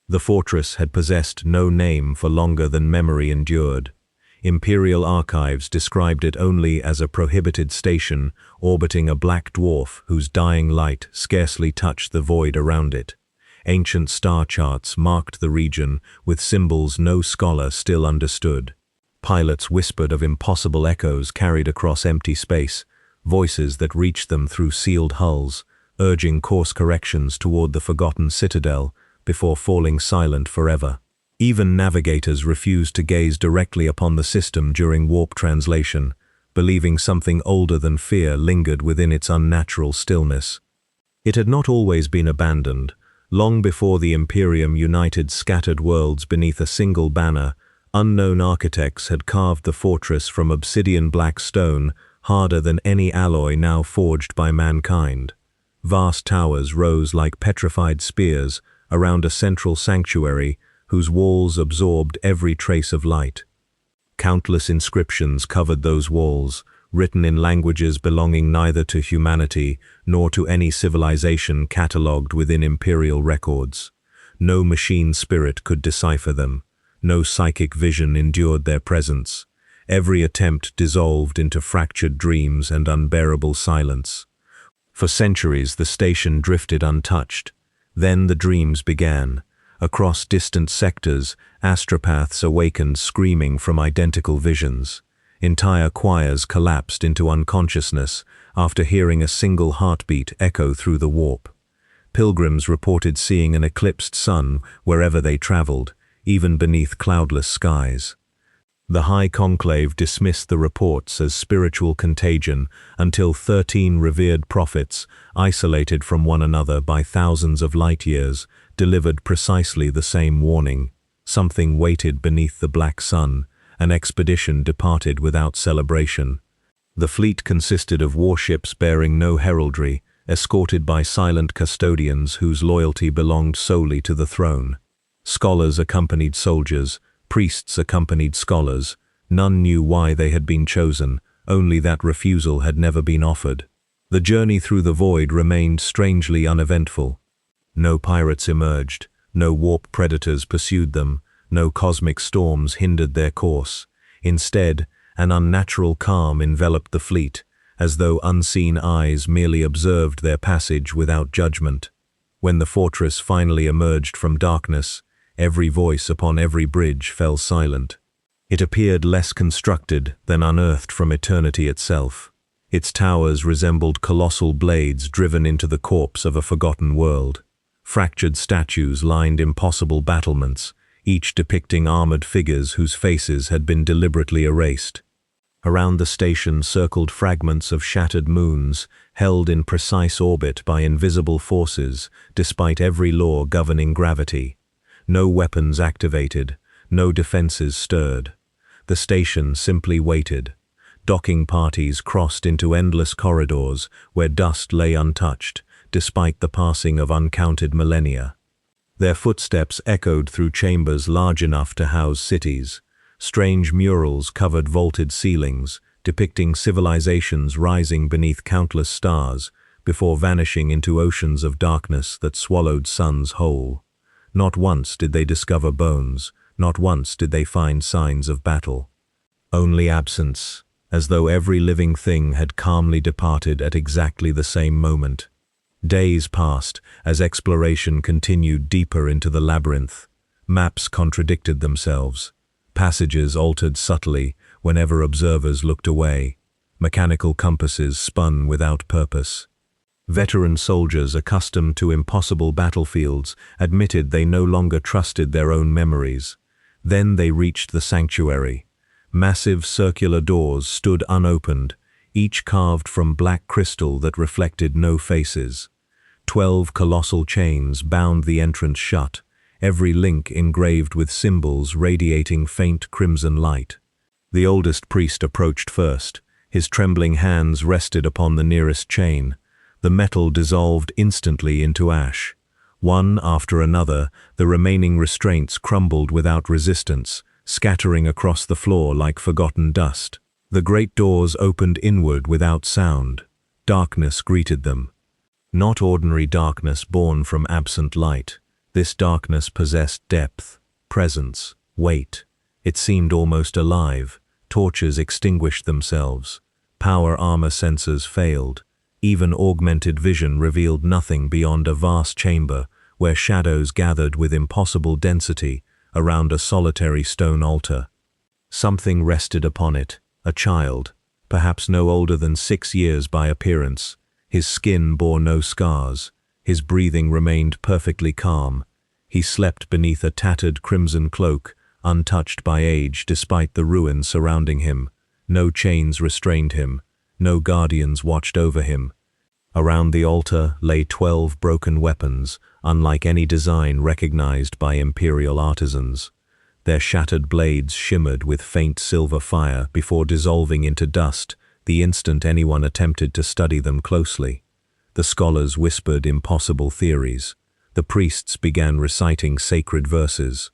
The fortress had possessed no name for longer than memory endured. Imperial archives described it only as a prohibited station orbiting a black dwarf whose dying light scarcely touched the void around it. Ancient star charts marked the region with symbols no scholar still understood. Pilots whispered of impossible echoes carried across empty space, voices that reached them through sealed hulls, urging course corrections toward the forgotten citadel before falling silent forever. Even navigators refused to gaze directly upon the system during warp translation, believing something older than fear lingered within its unnatural stillness. It had not always been abandoned. Long before the Imperium united scattered worlds beneath a single banner, unknown architects had carved the fortress from obsidian black stone, harder than any alloy now forged by mankind. Vast towers rose like petrified spears around a central sanctuary whose walls absorbed every trace of light. Countless inscriptions covered those walls, written in languages belonging neither to humanity nor to any civilization catalogued within imperial records. No machine spirit could decipher them. No psychic vision endured their presence. Every attempt dissolved into fractured dreams and unbearable silence. For centuries the station drifted untouched. Then the dreams began. Across distant sectors, astropaths awakened screaming from identical visions. Entire choirs collapsed into unconsciousness after hearing a single heartbeat echo through the warp. Pilgrims reported seeing an eclipsed sun wherever they traveled, even beneath cloudless skies. The High Conclave dismissed the reports as spiritual contagion until 13 revered prophets, isolated from one another by thousands of light years, delivered precisely the same warning. Something waited beneath the black sun. An expedition departed without celebration. The fleet consisted of warships bearing no heraldry, escorted by silent custodians whose loyalty belonged solely to the throne. Scholars accompanied soldiers, priests accompanied scholars. None knew why they had been chosen, only that refusal had never been offered. The journey through the void remained strangely uneventful. No pirates emerged, no warp predators pursued them, no cosmic storms hindered their course. Instead, an unnatural calm enveloped the fleet, as though unseen eyes merely observed their passage without judgment. When the fortress finally emerged from darkness, every voice upon every bridge fell silent. It appeared less constructed than unearthed from eternity itself. Its towers resembled colossal blades driven into the corpse of a forgotten world. Fractured statues lined impossible battlements, each depicting armored figures whose faces had been deliberately erased. Around the station circled fragments of shattered moons, held in precise orbit by invisible forces, despite every law governing gravity. No weapons activated, no defenses stirred. The station simply waited. Docking parties crossed into endless corridors where dust lay untouched, despite the passing of uncounted millennia. Their footsteps echoed through chambers large enough to house cities. Strange murals covered vaulted ceilings, depicting civilizations rising beneath countless stars, before vanishing into oceans of darkness that swallowed suns whole. Not once did they discover bones, not once did they find signs of battle. Only absence, as though every living thing had calmly departed at exactly the same moment. Days passed as exploration continued deeper into the labyrinth. Maps contradicted themselves. Passages altered subtly whenever observers looked away. Mechanical compasses spun without purpose. Veteran soldiers accustomed to impossible battlefields admitted they no longer trusted their own memories. Then they reached the sanctuary. Massive circular doors stood unopened, each carved from black crystal that reflected no faces. 12 colossal chains bound the entrance shut, every link engraved with symbols radiating faint crimson light. The oldest priest approached first. His trembling hands rested upon the nearest chain. The metal dissolved instantly into ash. One after another, the remaining restraints crumbled without resistance, scattering across the floor like forgotten dust. The great doors opened inward without sound. Darkness greeted them. Not ordinary darkness born from absent light. This darkness possessed depth, presence, weight. It seemed almost alive. Torches extinguished themselves. Power armor sensors failed. Even augmented vision revealed nothing beyond a vast chamber where shadows gathered with impossible density around a solitary stone altar. Something rested upon it, a child, perhaps no older than 6 years by appearance. His skin bore no scars. His breathing remained perfectly calm. He slept beneath a tattered crimson cloak, untouched by age despite the ruins surrounding him. No chains restrained him. No guardians watched over him. Around the altar lay 12 broken weapons, unlike any design recognized by Imperial artisans. Their shattered blades shimmered with faint silver fire before dissolving into dust the instant anyone attempted to study them closely. The scholars whispered impossible theories. The priests began reciting sacred verses.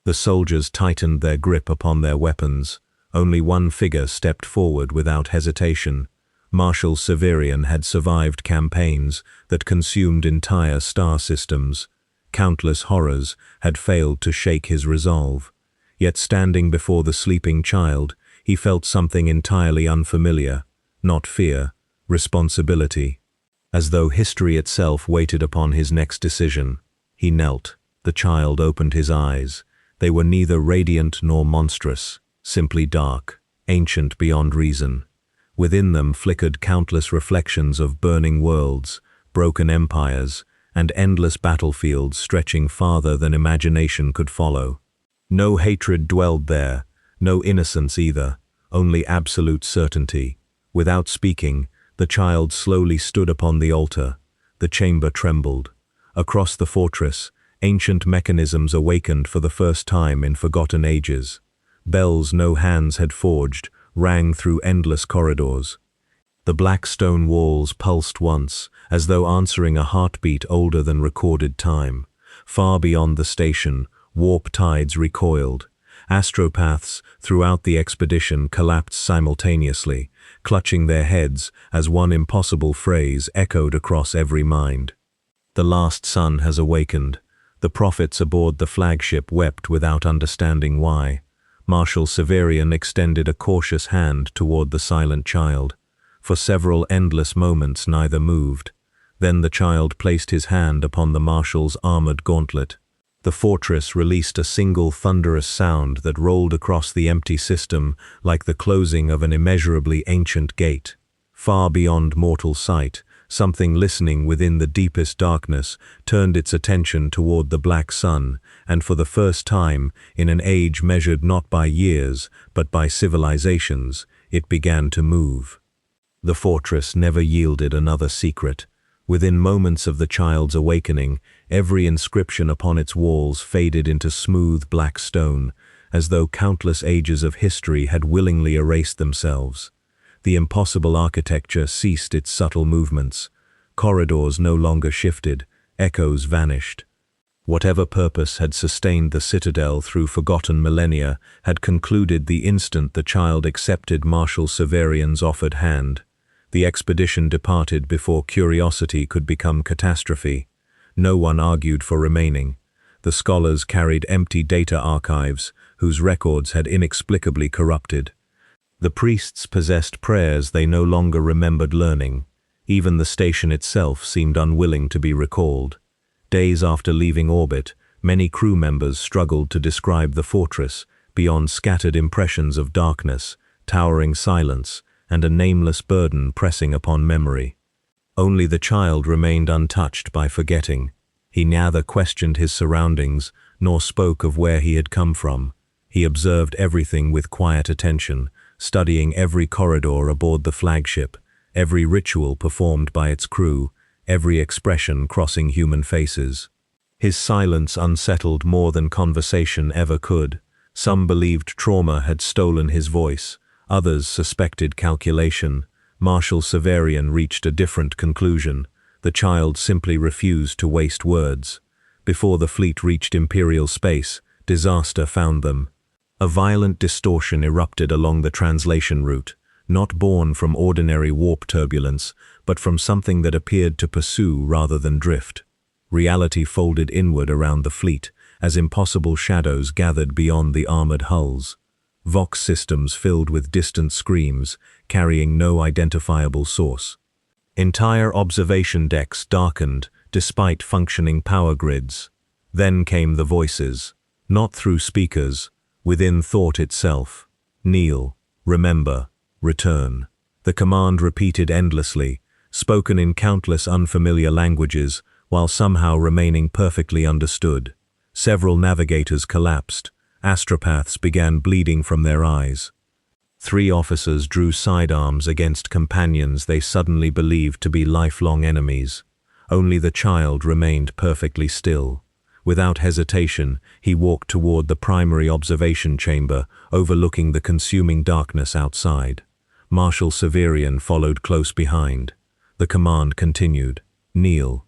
The soldiers tightened their grip upon their weapons. Only one figure stepped forward without hesitation. Marshal Severian had survived campaigns that consumed entire star systems. Countless horrors had failed to shake his resolve. Yet standing before the sleeping child, he felt something entirely unfamiliar. Not fear, responsibility. As though history itself waited upon his next decision. He knelt. The child opened his eyes. They were neither radiant nor monstrous, simply dark, ancient beyond reason. Within them flickered countless reflections of burning worlds, broken empires, and endless battlefields stretching farther than imagination could follow. No hatred dwelled there, no innocence either, only absolute certainty. Without speaking, the child slowly stood upon the altar. The chamber trembled. Across the fortress, ancient mechanisms awakened for the first time in forgotten ages. Bells no hands had forged rang through endless corridors. The black stone walls pulsed once, as though answering a heartbeat older than recorded time. Far beyond the station, warp tides recoiled. Astropaths throughout the expedition collapsed simultaneously, clutching their heads as one impossible phrase echoed across every mind. The last sun has awakened. The prophets aboard the flagship wept without understanding why. Marshal Severian extended a cautious hand toward the silent child. For several endless moments neither moved. Then the child placed his hand upon the marshal's armored gauntlet. The fortress released a single thunderous sound that rolled across the empty system like the closing of an immeasurably ancient gate. Far beyond mortal sight, something listening within the deepest darkness turned its attention toward the black sun, and for the first time, in an age measured not by years, but by civilizations, it began to move. The fortress never yielded another secret. Within moments of the child's awakening, every inscription upon its walls faded into smooth black stone, as though countless ages of history had willingly erased themselves. The impossible architecture ceased its subtle movements. Corridors no longer shifted, echoes vanished. Whatever purpose had sustained the citadel through forgotten millennia had concluded the instant the child accepted Marshal Severian's offered hand. The expedition departed before curiosity could become catastrophe. No one argued for remaining. The scholars carried empty data archives, whose records had inexplicably corrupted. The priests possessed prayers they no longer remembered learning. Even the station itself seemed unwilling to be recalled. Days after leaving orbit, many crew members struggled to describe the fortress beyond scattered impressions of darkness, towering silence, and a nameless burden pressing upon memory. Only the child remained untouched by forgetting. He neither questioned his surroundings nor spoke of where he had come from. He observed everything with quiet attention, studying every corridor aboard the flagship, every ritual performed by its crew, every expression crossing human faces. His silence unsettled more than conversation ever could. Some believed trauma had stolen his voice, others suspected calculation. Marshal Severian reached a different conclusion. The child simply refused to waste words. Before the fleet reached Imperial space, disaster found them. A violent distortion erupted along the translation route, not born from ordinary warp turbulence, but from something that appeared to pursue rather than drift. Reality folded inward around the fleet, as impossible shadows gathered beyond the armored hulls. Vox systems filled with distant screams, carrying no identifiable source. Entire observation decks darkened, despite functioning power grids. Then came the voices, not through speakers, within thought itself. Kneel, remember, return. The command repeated endlessly, spoken in countless unfamiliar languages, while somehow remaining perfectly understood. Several navigators collapsed. Astropaths began bleeding from their eyes. 3 officers drew sidearms against companions they suddenly believed to be lifelong enemies. Only the child remained perfectly still. Without hesitation, he walked toward the primary observation chamber, overlooking the consuming darkness outside. Marshal Severian followed close behind. The command continued. Kneel.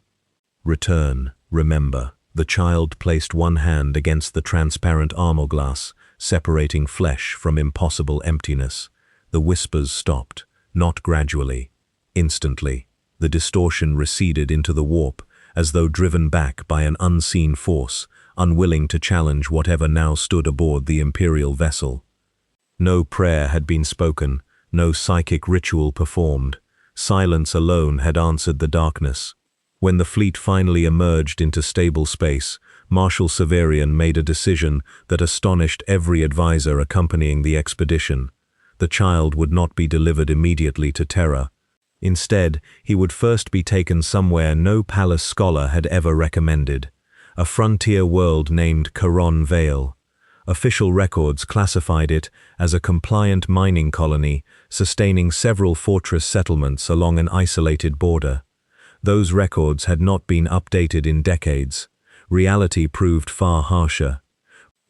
Return, remember. The child placed one hand against the transparent armor glass, separating flesh from impossible emptiness. The whispers stopped, not gradually. Instantly, the distortion receded into the warp, as though driven back by an unseen force, unwilling to challenge whatever now stood aboard the Imperial vessel. No prayer had been spoken, no psychic ritual performed. Silence alone had answered the darkness. When the fleet finally emerged into stable space, Marshal Severian made a decision that astonished every advisor accompanying the expedition. The child would not be delivered immediately to Terra. Instead, he would first be taken somewhere no palace scholar had ever recommended, a frontier world named Caron Vale. Official records classified it as a compliant mining colony, sustaining several fortress settlements along an isolated border. Those records had not been updated in decades. Reality proved far harsher.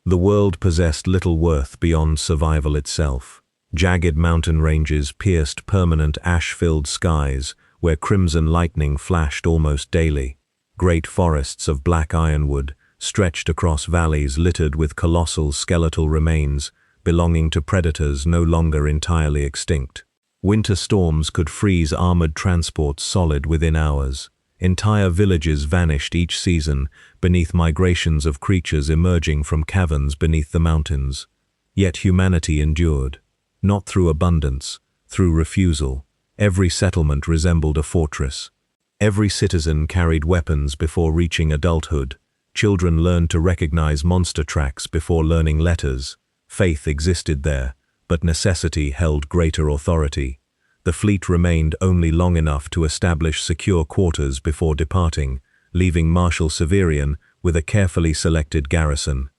The world possessed little worth beyond survival itself. Jagged mountain ranges pierced permanent ash-filled skies, where crimson lightning flashed almost daily. Great forests of black ironwood stretched across valleys littered with colossal skeletal remains, belonging to predators no longer entirely extinct. Winter storms could freeze armored transports solid within hours. Entire villages vanished each season beneath migrations of creatures emerging from caverns beneath the mountains. Yet humanity endured. Not through abundance, through refusal. Every settlement resembled a fortress. Every citizen carried weapons before reaching adulthood. Children learned to recognize monster tracks before learning letters. Faith existed there, but necessity held greater authority. The fleet remained only long enough to establish secure quarters before departing, leaving Marshal Severian with a carefully selected garrison.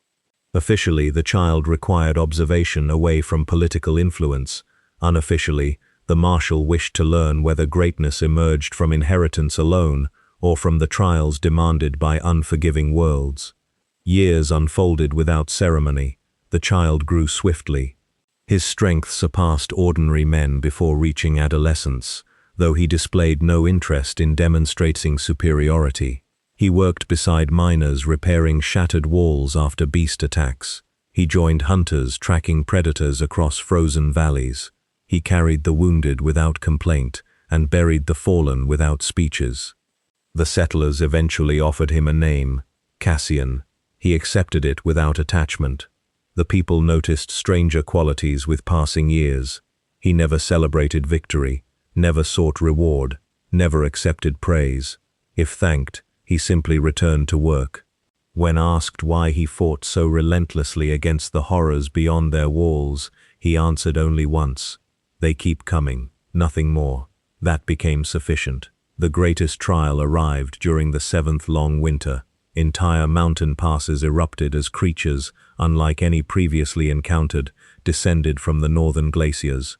Officially, the child required observation away from political influence. Unofficially, the Marshal wished to learn whether greatness emerged from inheritance alone or from the trials demanded by unforgiving worlds. Years unfolded without ceremony. The child grew swiftly. His strength surpassed ordinary men before reaching adolescence, though he displayed no interest in demonstrating superiority. He worked beside miners repairing shattered walls after beast attacks. He joined hunters tracking predators across frozen valleys. He carried the wounded without complaint and buried the fallen without speeches. The settlers eventually offered him a name, Cassian. He accepted it without attachment. The people noticed stranger qualities with passing years. He never celebrated victory, never sought reward, never accepted praise. If thanked, he simply returned to work. When asked why he fought so relentlessly against the horrors beyond their walls, he answered only once. They keep coming, nothing more. That became sufficient. The greatest trial arrived during the 7th long winter. Entire mountain passes erupted as creatures, unlike any previously encountered, descended from the northern glaciers.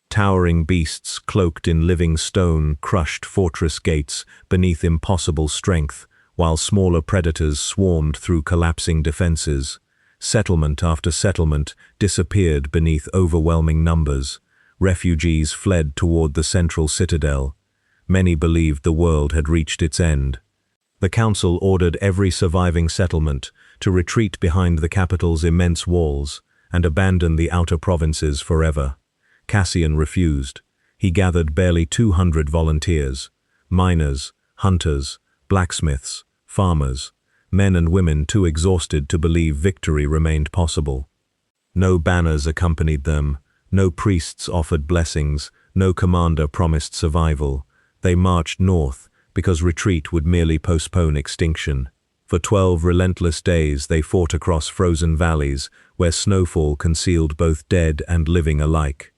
Towering beasts cloaked in living stone crushed fortress gates beneath impossible strength, while smaller predators swarmed through collapsing defenses. Settlement after settlement disappeared beneath overwhelming numbers. Refugees fled toward the central citadel. Many believed the world had reached its end. The council ordered every surviving settlement to retreat behind the capital's immense walls and abandon the outer provinces forever. Cassian refused. He gathered barely 200 volunteers, miners, hunters, blacksmiths, farmers, men and women too exhausted to believe victory remained possible. No banners accompanied them, no priests offered blessings, no commander promised survival. They marched north because retreat would merely postpone extinction. For 12 relentless days they fought across frozen valleys where snowfall concealed both dead and living alike.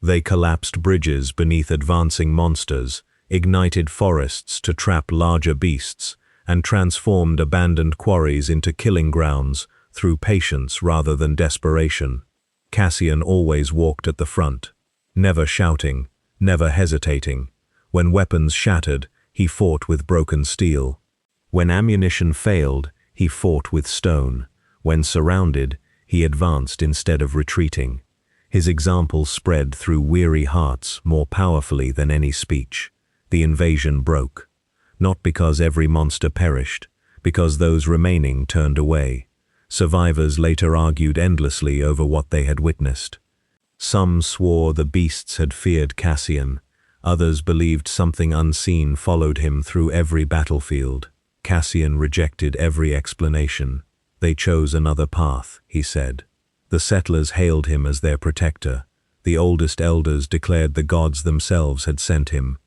They collapsed bridges beneath advancing monsters, ignited forests to trap larger beasts, and transformed abandoned quarries into killing grounds through patience rather than desperation. Cassian always walked at the front, never shouting, never hesitating. When weapons shattered, he fought with broken steel. When ammunition failed, he fought with stone. When surrounded, he advanced instead of retreating. His example spread through weary hearts more powerfully than any speech. The invasion broke. Not because every monster perished, because those remaining turned away. Survivors later argued endlessly over what they had witnessed. Some swore the beasts had feared Cassian. Others believed something unseen followed him through every battlefield. Cassian rejected every explanation. They chose another path, he said. The settlers hailed him as their protector. The oldest elders declared the gods themselves had sent him.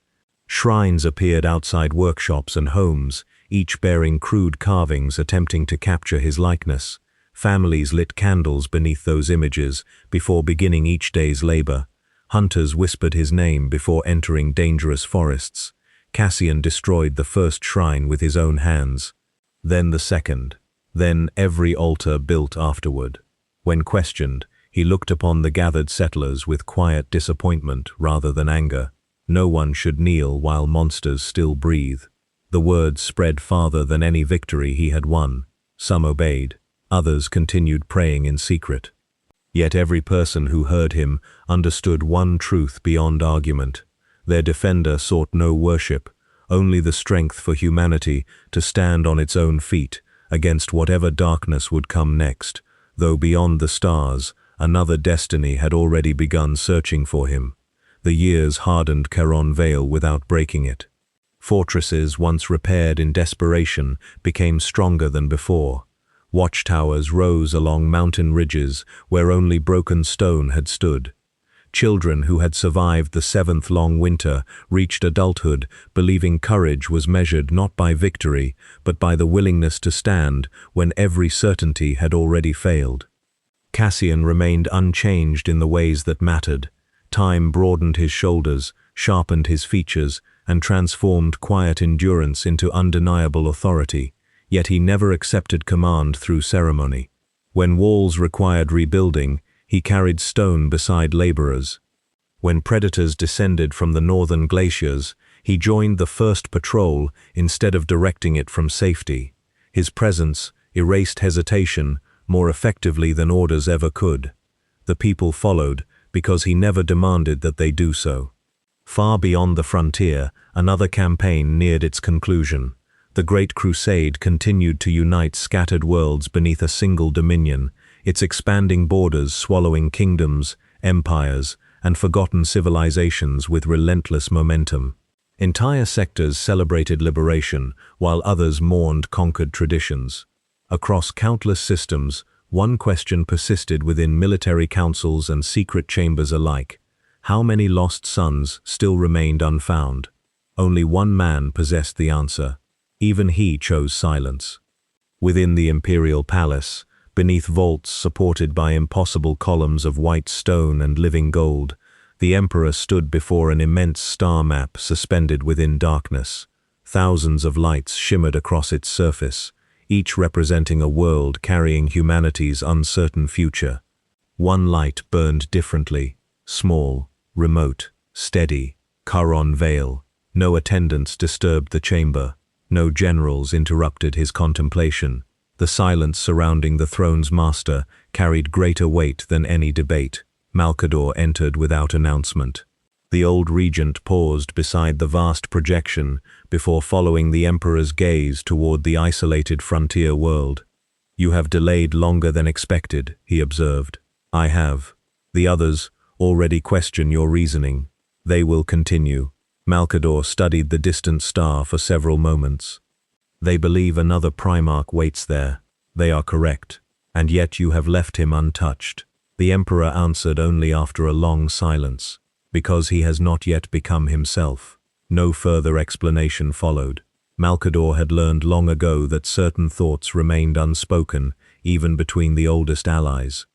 Shrines appeared outside workshops and homes, each bearing crude carvings attempting to capture his likeness. Families lit candles beneath those images before beginning each day's labor. Hunters whispered his name before entering dangerous forests. Cassian destroyed the first shrine with his own hands. Then the second. Then every altar built afterward. When questioned, he looked upon the gathered settlers with quiet disappointment rather than anger. No one should kneel while monsters still breathe. The word spread farther than any victory he had won. Some obeyed. Others continued praying in secret. Yet every person who heard him understood one truth beyond argument. Their defender sought no worship, only the strength for humanity to stand on its own feet against whatever darkness would come next, though beyond the stars, another destiny had already begun searching for him. The years hardened Caron Vale without breaking it. Fortresses once repaired in desperation became stronger than before. Watchtowers rose along mountain ridges where only broken stone had stood. Children who had survived the 7th long winter reached adulthood believing courage was measured not by victory, but by the willingness to stand when every certainty had already failed. Cassian remained unchanged in the ways that mattered. Time broadened his shoulders, sharpened his features, and transformed quiet endurance into undeniable authority, yet he never accepted command through ceremony. When walls required rebuilding, he carried stone beside laborers. When predators descended from the northern glaciers, he joined the first patrol instead of directing it from safety. His presence erased hesitation more effectively than orders ever could. The people followed because he never demanded that they do so. Far beyond the frontier, another campaign neared its conclusion. The Great Crusade continued to unite scattered worlds beneath a single dominion, its expanding borders swallowing kingdoms, empires, and forgotten civilizations with relentless momentum. Entire sectors celebrated liberation, while others mourned conquered traditions. Across countless systems, one question persisted within military councils and secret chambers alike. How many lost sons still remained unfound? Only one man possessed the answer. Even he chose silence. Within the imperial palace, beneath vaults supported by impossible columns of white stone and living gold, the emperor stood before an immense star map suspended within darkness. Thousands of lights shimmered across its surface, each representing a world carrying humanity's uncertain future. One light burned differently, small, remote, steady. Caron Vale. No attendants disturbed the chamber. No generals interrupted his contemplation. The silence surrounding the throne's master carried greater weight than any debate. Malcador entered without announcement. The old regent paused beside the vast projection before following the emperor's gaze toward the isolated frontier world. "You have delayed longer than expected," he observed. "I have. The others already question your reasoning. They will continue." Malcador studied the distant star for several moments. They believe another Primarch waits there. They are correct. And yet you have left him untouched. The Emperor answered only after a long silence, because he has not yet become himself. No further explanation followed. Malcador had learned long ago that certain thoughts remained unspoken, even between the oldest allies.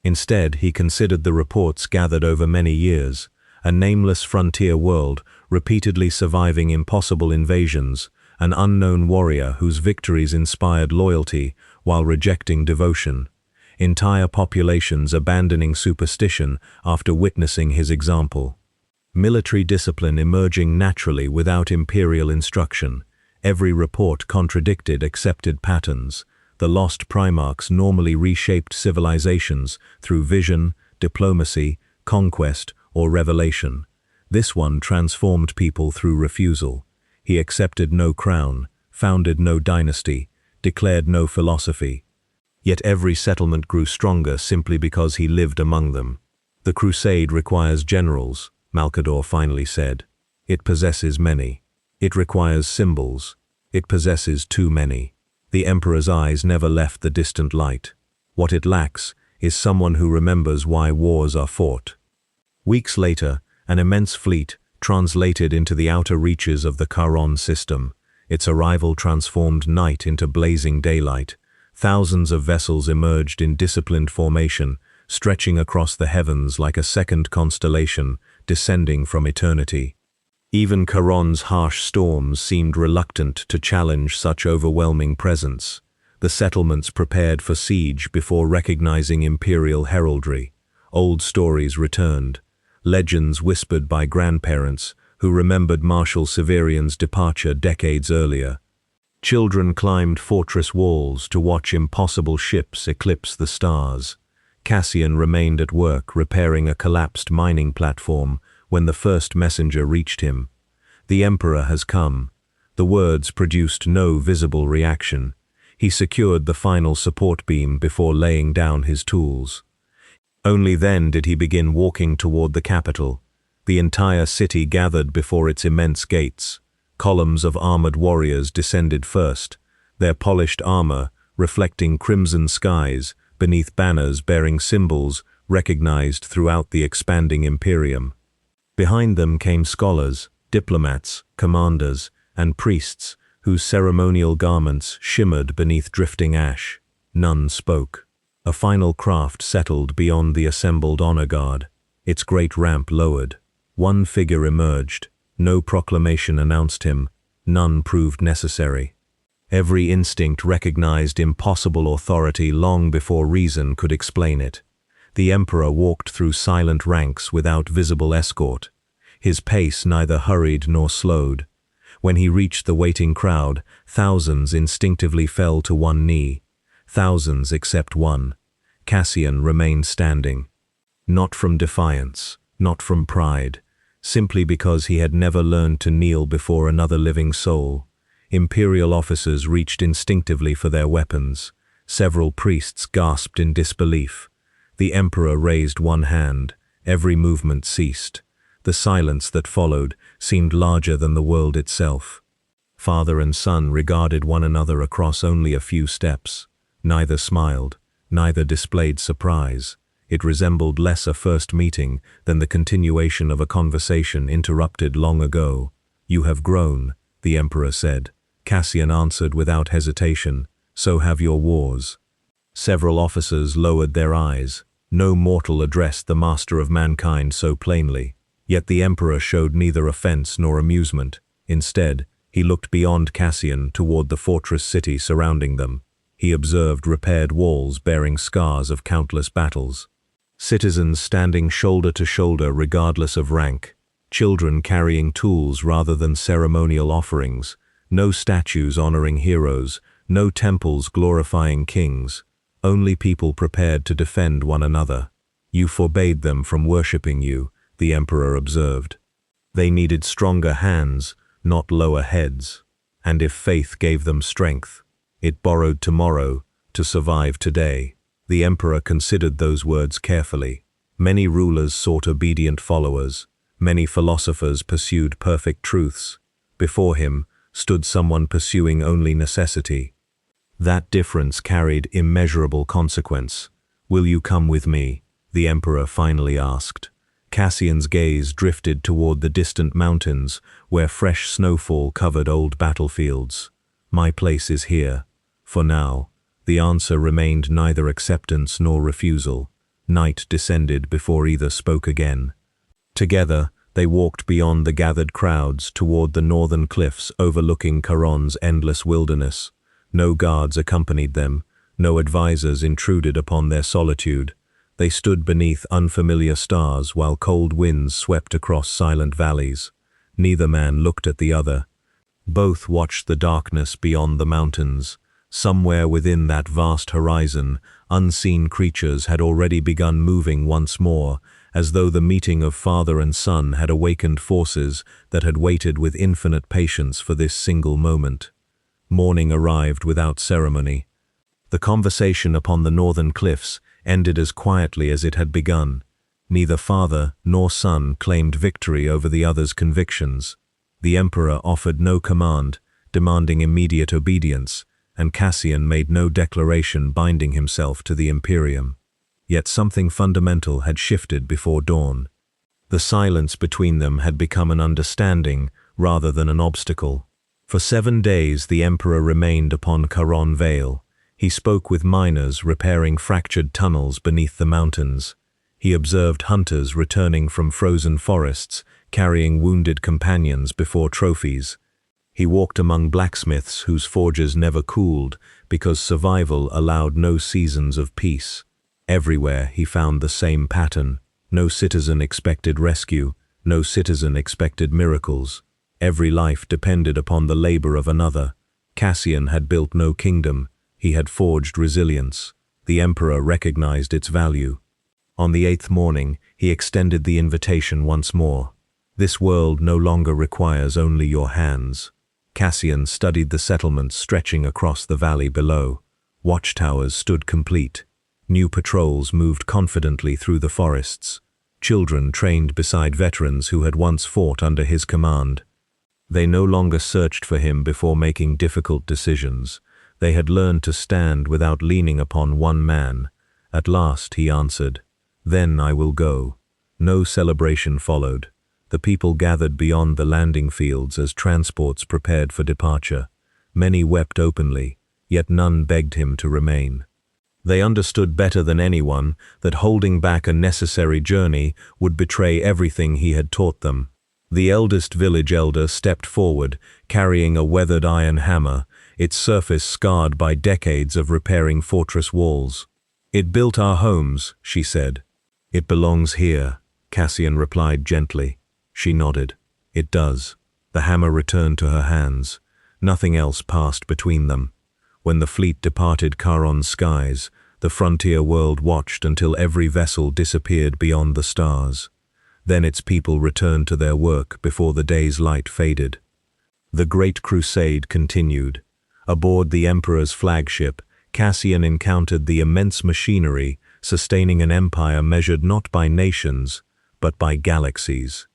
Instead, he considered the reports gathered over many years, a nameless frontier world, repeatedly surviving impossible invasions, an unknown warrior whose victories inspired loyalty while rejecting devotion, entire populations abandoning superstition after witnessing his example. Military discipline emerging naturally without imperial instruction. Every report contradicted accepted patterns. The lost Primarchs normally reshaped civilizations through vision, diplomacy, conquest, or revelation. This one transformed people through refusal. He accepted no crown, founded no dynasty, declared no philosophy. Yet every settlement grew stronger simply because he lived among them. The crusade requires generals, Malcador finally said. It possesses many. It requires symbols. It possesses too many. The Emperor's eyes never left the distant light. What it lacks is someone who remembers why wars are fought. Weeks later, an immense fleet translated into the outer reaches of the Charon system. Its arrival transformed night into blazing daylight. Thousands of vessels emerged in disciplined formation, stretching across the heavens like a second constellation, descending from eternity. Even Charon's harsh storms seemed reluctant to challenge such overwhelming presence. The settlements prepared for siege before recognizing imperial heraldry. Old stories returned. Legends whispered by grandparents who remembered Marshal Severian's departure decades earlier. Children climbed fortress walls to watch impossible ships eclipse the stars. Cassian remained at work repairing a collapsed mining platform when the first messenger reached him. "The Emperor has come." The words produced no visible reaction. He secured the final support beam before laying down his tools. Only then did he begin walking toward the capital. The entire city gathered before its immense gates. Columns of armored warriors descended first, their polished armor reflecting crimson skies beneath banners bearing symbols recognized throughout the expanding Imperium. Behind them came scholars, diplomats, commanders, and priests whose ceremonial garments shimmered beneath drifting ash. None spoke. A final craft settled beyond the assembled honor guard. Its great ramp lowered. One figure emerged. No proclamation announced him. None proved necessary. Every instinct recognized impossible authority long before reason could explain it. The Emperor walked through silent ranks without visible escort. His pace neither hurried nor slowed. When he reached the waiting crowd, thousands instinctively fell to one knee. Thousands except one. Cassian remained standing. Not from defiance, not from pride, simply because he had never learned to kneel before another living soul. Imperial officers reached instinctively for their weapons. Several priests gasped in disbelief. The Emperor raised one hand. Every movement ceased. The silence that followed seemed larger than the world itself. Father and son regarded one another across only a few steps. Neither smiled, neither displayed surprise. It resembled less a first meeting than the continuation of a conversation interrupted long ago. "You have grown," the Emperor said. Cassian answered without hesitation, "So have your wars." Several officers lowered their eyes. No mortal addressed the master of mankind so plainly. Yet the Emperor showed neither offense nor amusement. Instead, he looked beyond Cassian toward the fortress city surrounding them. He observed repaired walls bearing scars of countless battles. Citizens standing shoulder to shoulder regardless of rank. Children carrying tools rather than ceremonial offerings. No statues honoring heroes. No temples glorifying kings. Only people prepared to defend one another. "You forbade them from worshipping you," the Emperor observed. "They needed stronger hands, not lower heads. And if faith gave them strength, it borrowed tomorrow to survive today." The Emperor considered those words carefully. Many rulers sought obedient followers. Many philosophers pursued perfect truths. Before him, stood someone pursuing only necessity. That difference carried immeasurable consequence. "Will you come with me?" the Emperor finally asked. Cassian's gaze drifted toward the distant mountains, where fresh snowfall covered old battlefields. "My place is here. For now." The answer remained neither acceptance nor refusal. Night descended before either spoke again. Together, they walked beyond the gathered crowds toward the northern cliffs overlooking Charon's endless wilderness. No guards accompanied them, no advisors intruded upon their solitude. They stood beneath unfamiliar stars while cold winds swept across silent valleys. Neither man looked at the other. Both watched the darkness beyond the mountains. Somewhere within that vast horizon, unseen creatures had already begun moving once more, as though the meeting of father and son had awakened forces that had waited with infinite patience for this single moment. Morning arrived without ceremony. The conversation upon the northern cliffs ended as quietly as it had begun. Neither father nor son claimed victory over the other's convictions. The Emperor offered no command, demanding immediate obedience, and Cassian made no declaration binding himself to the Imperium. Yet something fundamental had shifted before dawn. The silence between them had become an understanding rather than an obstacle. For 7 days the Emperor remained upon Charon Vale. He spoke with miners repairing fractured tunnels beneath the mountains. He observed hunters returning from frozen forests, carrying wounded companions before trophies. He walked among blacksmiths whose forges never cooled because survival allowed no seasons of peace. Everywhere he found the same pattern. No citizen expected rescue, no citizen expected miracles. Every life depended upon the labor of another. Cassian had built no kingdom. He had forged resilience. The Emperor recognized its value. On the 8th morning, he extended the invitation once more. "This world no longer requires only your hands." Cassian studied the settlements stretching across the valley below. Watchtowers stood complete. New patrols moved confidently through the forests. Children trained beside veterans who had once fought under his command. They no longer searched for him before making difficult decisions. They had learned to stand without leaning upon one man. At last he answered, "Then I will go." No celebration followed. The people gathered beyond the landing fields as transports prepared for departure. Many wept openly, yet none begged him to remain. They understood better than anyone that holding back a necessary journey would betray everything he had taught them. The eldest village elder stepped forward, carrying a weathered iron hammer, its surface scarred by decades of repairing fortress walls. "It built our homes," she said. "It belongs here," Cassian replied gently. She nodded. "It does." The hammer returned to her hands. Nothing else passed between them. When the fleet departed Charon's skies, the frontier world watched until every vessel disappeared beyond the stars. Then its people returned to their work before the day's light faded. The Great Crusade continued. Aboard the Emperor's flagship, Cassian encountered the immense machinery sustaining an empire measured not by nations, but by galaxies.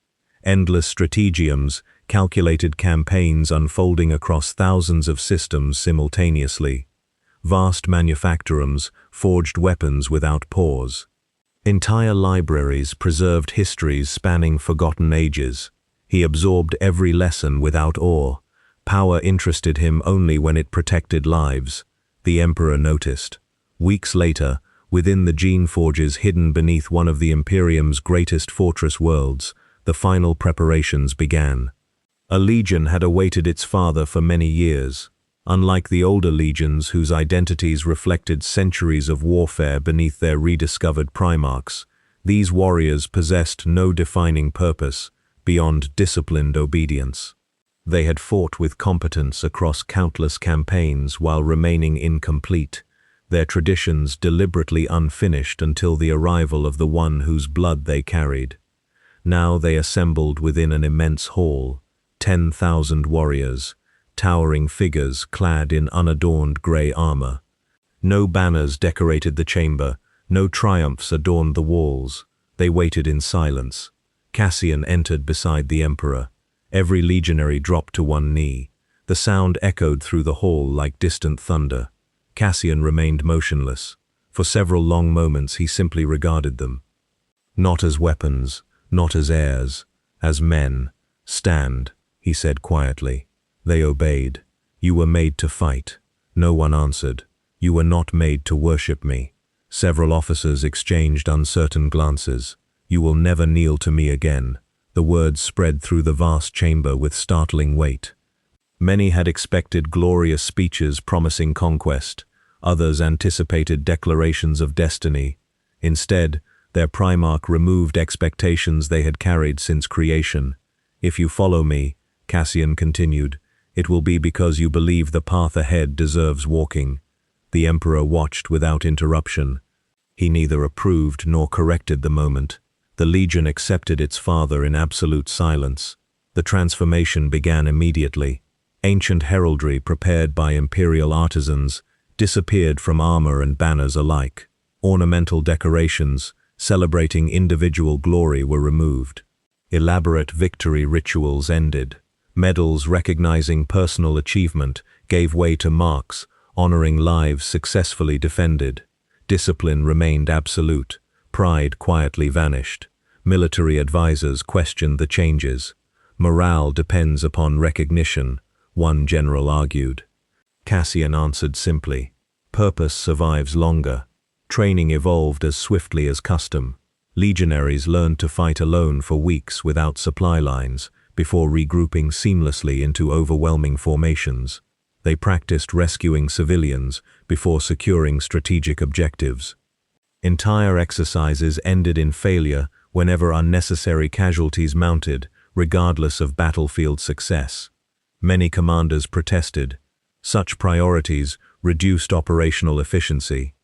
Endless stratagems, calculated campaigns unfolding across thousands of systems simultaneously. Vast manufactorums forged weapons without pause. Entire libraries preserved histories spanning forgotten ages. He absorbed every lesson without awe. Power interested him only when it protected lives. The Emperor noticed. Weeks later, within the gene forges hidden beneath one of the Imperium's greatest fortress worlds, the final preparations began. A legion had awaited its father for many years. Unlike the older legions whose identities reflected centuries of warfare beneath their rediscovered primarchs, these warriors possessed no defining purpose beyond disciplined obedience. They had fought with competence across countless campaigns while remaining incomplete, their traditions deliberately unfinished until the arrival of the one whose blood they carried. Now they assembled within an immense hall, 10,000 warriors, towering figures clad in unadorned grey armor. No banners decorated the chamber, no triumphs adorned the walls. They waited in silence. Cassian entered beside the Emperor. Every legionary dropped to one knee. The sound echoed through the hall like distant thunder. Cassian remained motionless. For several long moments he simply regarded them. "Not as weapons, not as heirs, as men. Stand," he said quietly. They obeyed. "You were made to fight." No one answered. "You were not made to worship me." Several officers exchanged uncertain glances. "You will never kneel to me again." The words spread through the vast chamber with startling weight. Many had expected glorious speeches promising conquest. Others anticipated declarations of destiny. Instead, their Primarch removed expectations they had carried since creation. "If you follow me," Cassian continued, "it will be because you believe the path ahead deserves walking." The Emperor watched without interruption. He neither approved nor corrected the moment. The Legion accepted its father in absolute silence. The transformation began immediately. Ancient heraldry prepared by Imperial artisans disappeared from armor and banners alike. Ornamental decorations, celebrating individual glory, were removed. Elaborate victory rituals ended. Medals recognizing personal achievement gave way to marks honoring lives successfully defended. Discipline remained absolute. Pride quietly vanished. Military advisors questioned the changes. "Morale depends upon recognition," one general argued. Cassian answered simply, "Purpose survives longer." Training evolved as swiftly as custom. Legionaries learned to fight alone for weeks without supply lines, before regrouping seamlessly into overwhelming formations. They practiced rescuing civilians before securing strategic objectives. Entire exercises ended in failure whenever unnecessary casualties mounted, regardless of battlefield success. Many commanders protested. Such priorities reduced operational efficiency.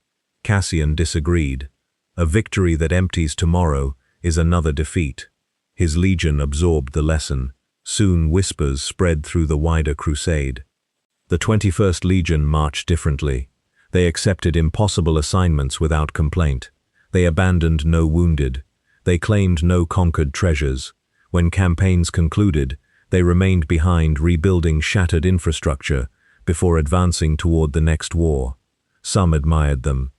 Cassian disagreed. A victory that empties tomorrow is another defeat. His legion absorbed the lesson. Soon whispers spread through the wider crusade. The 21st Legion marched differently. They accepted impossible assignments without complaint. They abandoned no wounded. They claimed no conquered treasures. When campaigns concluded, they remained behind rebuilding shattered infrastructure before advancing toward the next war. Some admired them.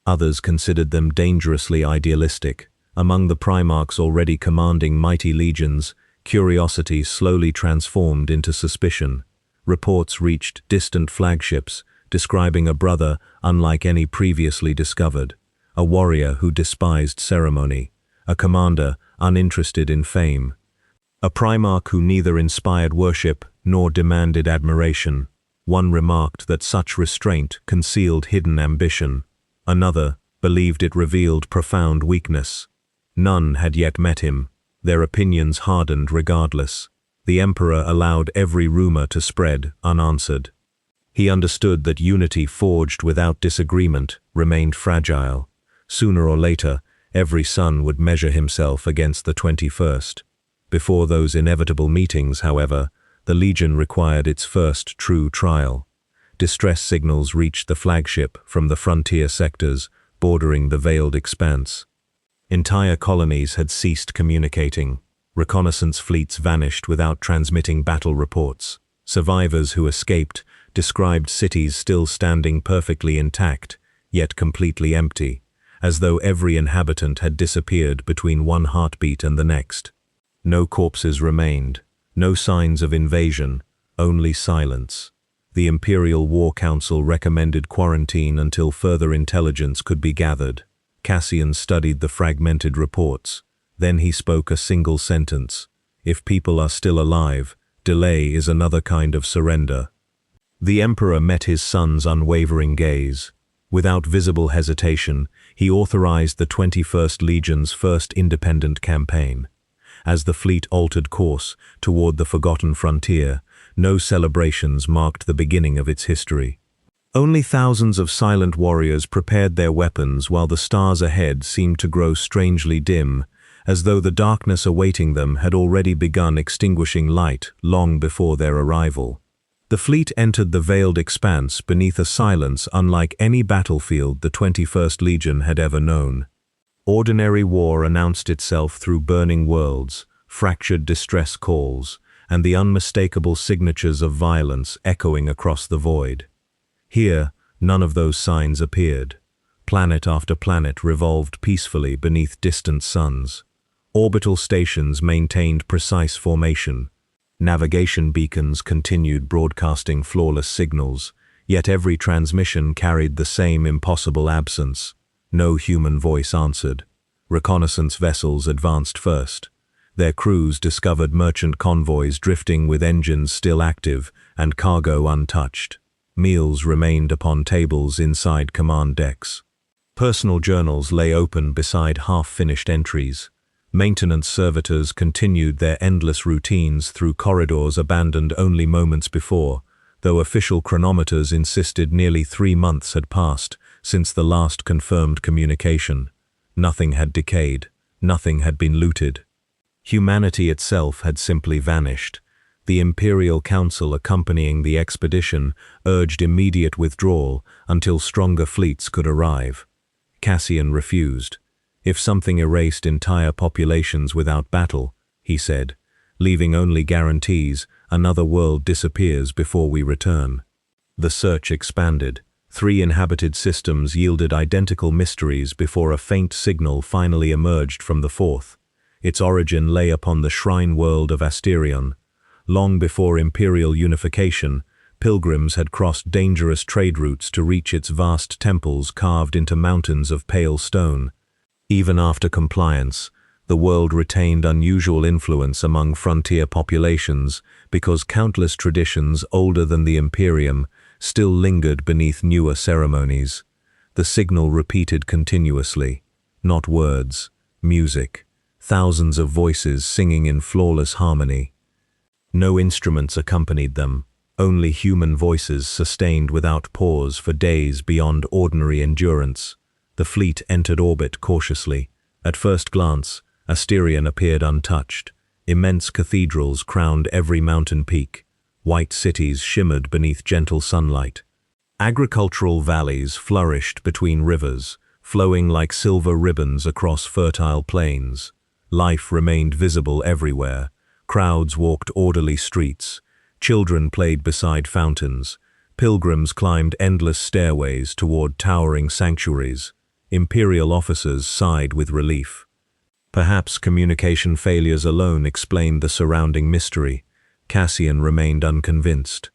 Others considered them dangerously idealistic. Among the Primarchs already commanding mighty legions, curiosity slowly transformed into suspicion. Reports reached distant flagships, describing a brother unlike any previously discovered, a warrior who despised ceremony, a commander uninterested in fame, a Primarch who neither inspired worship nor demanded admiration. One remarked that such restraint concealed hidden ambition. Another believed it revealed profound weakness. None had yet met him. Their opinions hardened regardless. The Emperor allowed every rumor to spread unanswered. He understood that unity forged without disagreement remained fragile. Sooner or later, every son would measure himself against the 21st. Before those inevitable meetings, however, the Legion required its first true trial. Distress signals reached the flagship from the frontier sectors bordering the veiled expanse. Entire colonies had ceased communicating. Reconnaissance fleets vanished without transmitting battle reports. Survivors who escaped described cities still standing perfectly intact, yet completely empty, as though every inhabitant had disappeared between one heartbeat and the next. No corpses remained, no signs of invasion, only silence. The Imperial War Council recommended quarantine until further intelligence could be gathered. Cassian studied the fragmented reports. Then he spoke a single sentence. "If people are still alive, delay is another kind of surrender." The Emperor met his son's unwavering gaze. Without visible hesitation, he authorized the 21st Legion's first independent campaign. As the fleet altered course toward the forgotten frontier, no celebrations marked the beginning of its history. Only thousands of silent warriors prepared their weapons while the stars ahead seemed to grow strangely dim, as though the darkness awaiting them had already begun extinguishing light long before their arrival. The fleet entered the veiled expanse beneath a silence unlike any battlefield the 21st Legion had ever known. Ordinary war announced itself through burning worlds, fractured distress calls, and the unmistakable signatures of violence echoing across the void. Here, none of those signs appeared. Planet after planet revolved peacefully beneath distant suns. Orbital stations maintained precise formation. Navigation beacons continued broadcasting flawless signals, yet every transmission carried the same impossible absence. No human voice answered. Reconnaissance vessels advanced first. Their crews discovered merchant convoys drifting with engines still active and cargo untouched. Meals remained upon tables inside command decks. Personal journals lay open beside half-finished entries. Maintenance servitors continued their endless routines through corridors abandoned only moments before, though official chronometers insisted nearly 3 months had passed since the last confirmed communication. Nothing had decayed, nothing had been looted. Humanity itself had simply vanished. The Imperial Council accompanying the expedition urged immediate withdrawal until stronger fleets could arrive. Cassian refused. If something erased entire populations without battle, he said, leaving only guarantees, another world disappears before we return. The search expanded. 3 inhabited systems yielded identical mysteries before a faint signal finally emerged from the 4th. Its origin lay upon the shrine world of Asterion. Long before Imperial unification, pilgrims had crossed dangerous trade routes to reach its vast temples carved into mountains of pale stone. Even after compliance, the world retained unusual influence among frontier populations because countless traditions older than the Imperium still lingered beneath newer ceremonies. The signal repeated continuously, not words, music, thousands of voices singing in flawless harmony. No instruments accompanied them, only human voices sustained without pause for days beyond ordinary endurance. The fleet entered orbit cautiously. At first glance, Asterion appeared untouched. Immense cathedrals crowned every mountain peak. White cities shimmered beneath gentle sunlight. Agricultural valleys flourished between rivers, flowing like silver ribbons across fertile plains. Life remained visible everywhere. Crowds walked orderly streets. Children played beside fountains. Pilgrims climbed endless stairways toward towering sanctuaries. Imperial officers sighed with relief. Perhaps communication failures alone explained the surrounding mystery. Cassian remained unconvinced.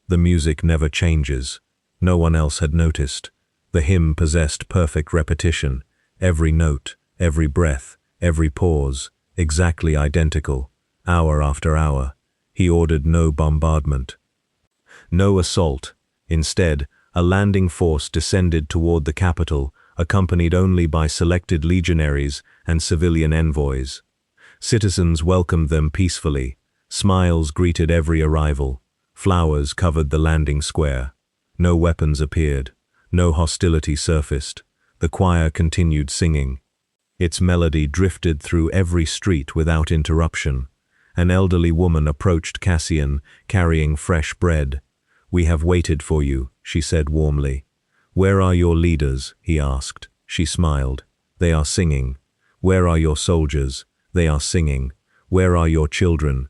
The music never changes. No one else had noticed. The hymn possessed perfect repetition. Every note, every breath, every pause, exactly identical, hour after hour. He ordered no bombardment, no assault. Instead, a landing force descended toward the capital, accompanied only by selected legionaries and civilian envoys. Citizens welcomed them peacefully. Smiles greeted every arrival. Flowers covered the landing square. No weapons appeared. No hostility surfaced. The choir continued singing. Its melody drifted through every street without interruption. An elderly woman approached Cassian, carrying fresh bread. "We have waited for you," she said warmly. "Where are your leaders?" he asked. She smiled. "They are singing." "Where are your soldiers?" "They are singing." "Where are your children?"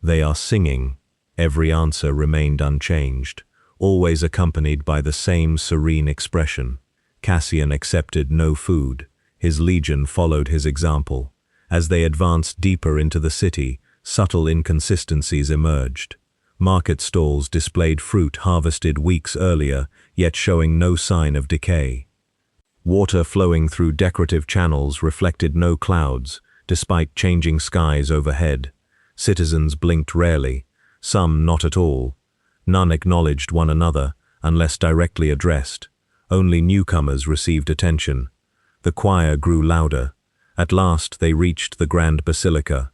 "They are singing." Every answer remained unchanged, always accompanied by the same serene expression. Cassian accepted no food. His legion followed his example. As they advanced deeper into the city, subtle inconsistencies emerged. Market stalls displayed fruit harvested weeks earlier, yet showing no sign of decay. Water flowing through decorative channels reflected no clouds, despite changing skies overhead. Citizens blinked rarely, some not at all. None acknowledged one another, unless directly addressed. Only newcomers received attention. The choir grew louder. At last they reached the Grand Basilica.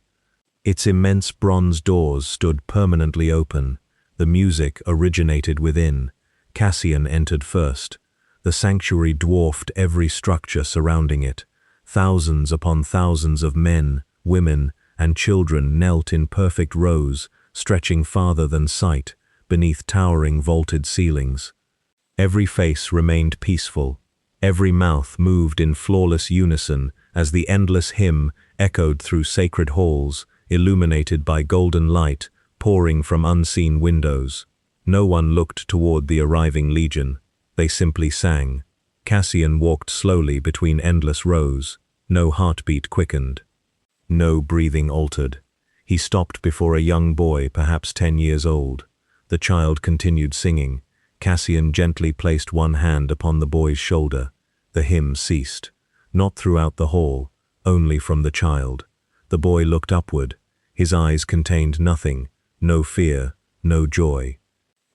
Its immense bronze doors stood permanently open. The music originated within. Cassian entered first. The sanctuary dwarfed every structure surrounding it. Thousands upon thousands of men, women, and children knelt in perfect rows, stretching farther than sight, beneath towering vaulted ceilings. Every face remained peaceful. Every mouth moved in flawless unison as the endless hymn echoed through sacred halls, illuminated by golden light, pouring from unseen windows. No one looked toward the arriving legion. They simply sang. Cassian walked slowly between endless rows. No heartbeat quickened. No breathing altered. He stopped before a young boy, perhaps 10 years old. The child continued singing. Cassian gently placed one hand upon the boy's shoulder. The hymn ceased. Not throughout the hall, only from the child. The boy looked upward. His eyes contained nothing, no fear, no joy.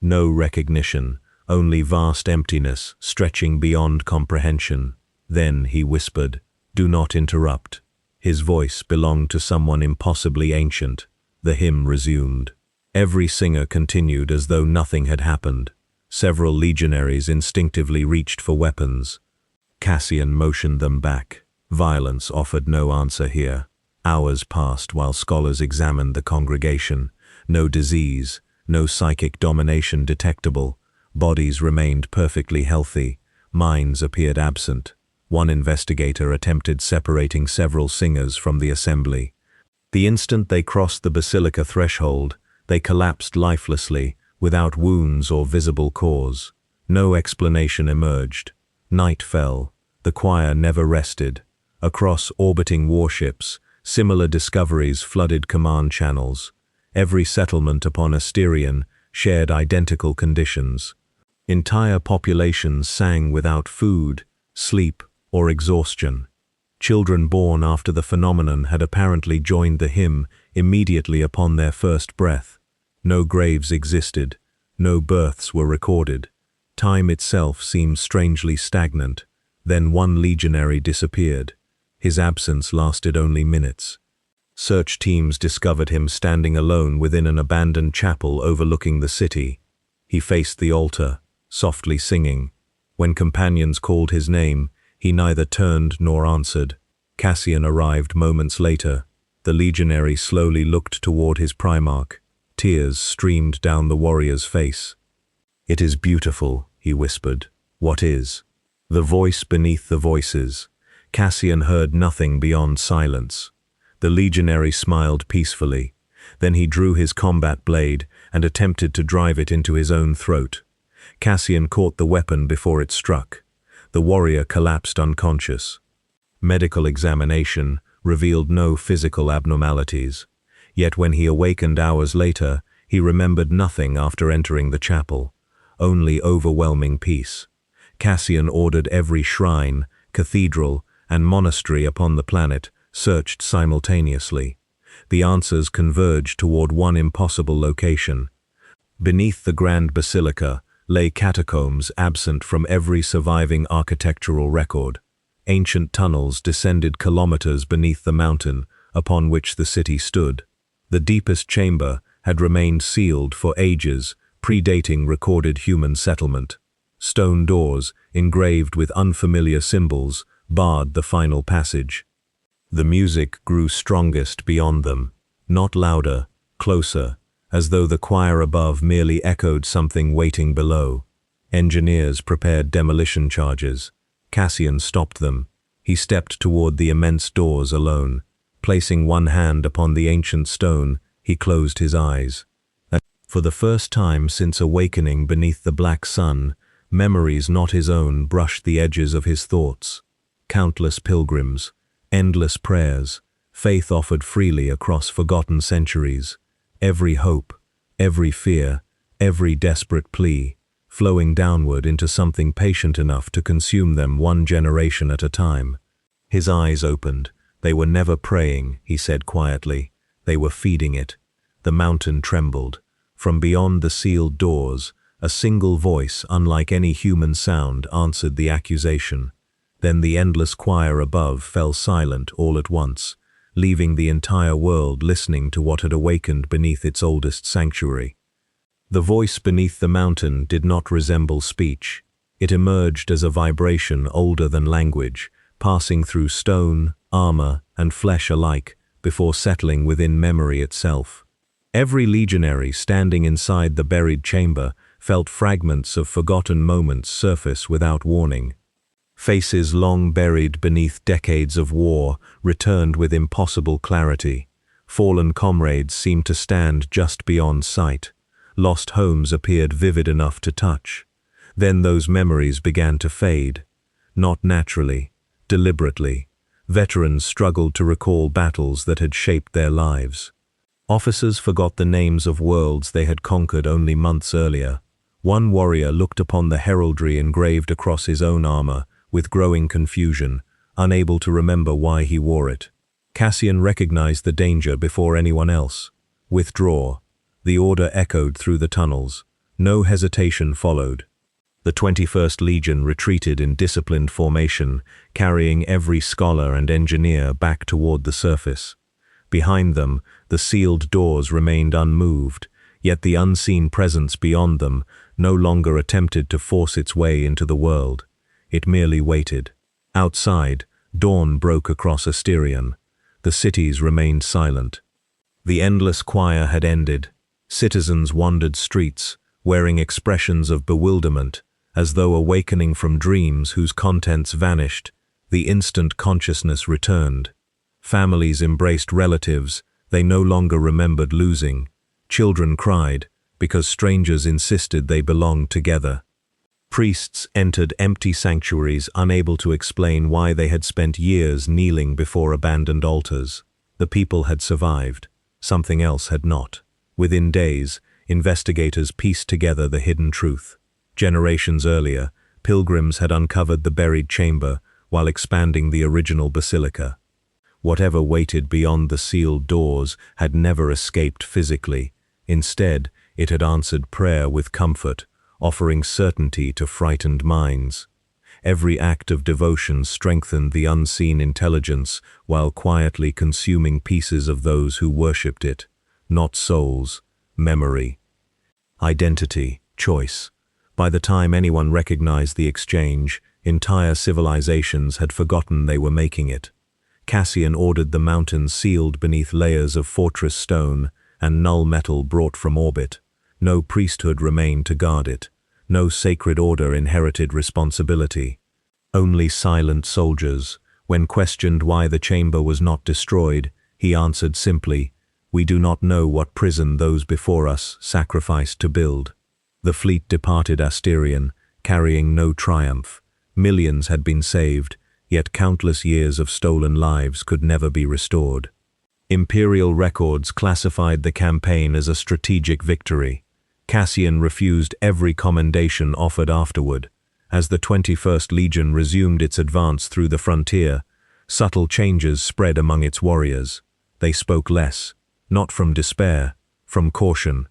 No recognition, only vast emptiness stretching beyond comprehension. Then he whispered, "Do not interrupt." His voice belonged to someone impossibly ancient. The hymn resumed. Every singer continued as though nothing had happened. Several legionaries instinctively reached for weapons. Cassian motioned them back. Violence offered no answer here. Hours passed while scholars examined the congregation. No disease, no psychic domination detectable. Bodies remained perfectly healthy. Minds appeared absent. One investigator attempted separating several singers from the assembly. The instant they crossed the basilica threshold, they collapsed lifelessly, without wounds or visible cause. No explanation emerged. Night fell. The choir never rested. Across orbiting warships, similar discoveries flooded command channels. Every settlement upon Asterion shared identical conditions. Entire populations sang without food, sleep, or exhaustion. Children born after the phenomenon had apparently joined the hymn immediately upon their first breath. No graves existed. No births were recorded. Time itself seemed strangely stagnant. Then one legionary disappeared. His absence lasted only minutes. Search teams discovered him standing alone within an abandoned chapel overlooking the city. He faced the altar, softly singing. When companions called his name, he neither turned nor answered. Cassian arrived moments later. The legionary slowly looked toward his Primarch. Tears streamed down the warrior's face. "It is beautiful," he whispered. "What is?" The voice beneath the voices. Cassian heard nothing beyond silence. The legionary smiled peacefully. Then he drew his combat blade and attempted to drive it into his own throat. Cassian caught the weapon before it struck. The warrior collapsed unconscious. Medical examination revealed no physical abnormalities. Yet when he awakened hours later, he remembered nothing after entering the chapel. Only overwhelming peace. Cassian ordered every shrine, cathedral, and monastery upon the planet searched simultaneously. The answers converged toward one impossible location. Beneath the Grand Basilica lay catacombs absent from every surviving architectural record. Ancient tunnels descended kilometers beneath the mountain upon which the city stood. The deepest chamber had remained sealed for ages, predating recorded human settlement. Stone doors, engraved with unfamiliar symbols, barred the final passage. The music grew strongest beyond them, not louder, closer, as though the choir above merely echoed something waiting below. Engineers prepared demolition charges. Cassian stopped them. He stepped toward the immense doors alone. Placing one hand upon the ancient stone, he closed his eyes. For the first time since awakening beneath the black sun, memories not his own brushed the edges of his thoughts. Countless pilgrims, endless prayers, faith offered freely across forgotten centuries. Every hope, every fear, every desperate plea, flowing downward into something patient enough to consume them one generation at a time. His eyes opened. They were never praying, he said quietly. They were feeding it. The mountain trembled. From beyond the sealed doors, a single voice, unlike any human sound, answered the accusation. Then the endless choir above fell silent all at once, leaving the entire world listening to what had awakened beneath its oldest sanctuary. The voice beneath the mountain did not resemble speech. It emerged as a vibration older than language, passing through stone, armor, and flesh alike, before settling within memory itself. Every legionary standing inside the buried chamber felt fragments of forgotten moments surface without warning. Faces long buried beneath decades of war returned with impossible clarity. Fallen comrades seemed to stand just beyond sight. Lost homes appeared vivid enough to touch. Then those memories began to fade. Not naturally, deliberately. Veterans struggled to recall battles that had shaped their lives. Officers forgot the names of worlds they had conquered only months earlier. One warrior looked upon the heraldry engraved across his own armor with growing confusion, unable to remember why he wore it. Cassian recognized the danger before anyone else. Withdraw. The order echoed through the tunnels. No hesitation followed. The 21st Legion retreated in disciplined formation, carrying every scholar and engineer back toward the surface. Behind them, the sealed doors remained unmoved, yet the unseen presence beyond them no longer attempted to force its way into the world. It merely waited. Outside, dawn broke across Asterion. The cities remained silent. The endless choir had ended. Citizens wandered streets, wearing expressions of bewilderment, as though awakening from dreams whose contents vanished. The instant consciousness returned. Families embraced relatives they no longer remembered losing. Children cried, because strangers insisted they belonged together. Priests entered empty sanctuaries, unable to explain why they had spent years kneeling before abandoned altars. The people had survived. Something else had not. Within days, investigators pieced together the hidden truth. Generations earlier, pilgrims had uncovered the buried chamber while expanding the original basilica. Whatever waited beyond the sealed doors had never escaped physically. Instead, it had answered prayer with comfort, offering certainty to frightened minds. Every act of devotion strengthened the unseen intelligence while quietly consuming pieces of those who worshipped it. Not souls, memory. Identity, choice. By the time anyone recognized the exchange, entire civilizations had forgotten they were making it. Cassian ordered the mountains sealed beneath layers of fortress stone and null metal brought from orbit. No priesthood remained to guard it. No sacred order inherited responsibility. Only silent soldiers. When questioned why the chamber was not destroyed, he answered simply, "We do not know what prison those before us sacrificed to build." The fleet departed Asterion, carrying no triumph. Millions had been saved, yet countless years of stolen lives could never be restored. Imperial records classified the campaign as a strategic victory. Cassian refused every commendation offered afterward. As the 21st Legion resumed its advance through the frontier, subtle changes spread among its warriors. They spoke less, not from despair, from caution.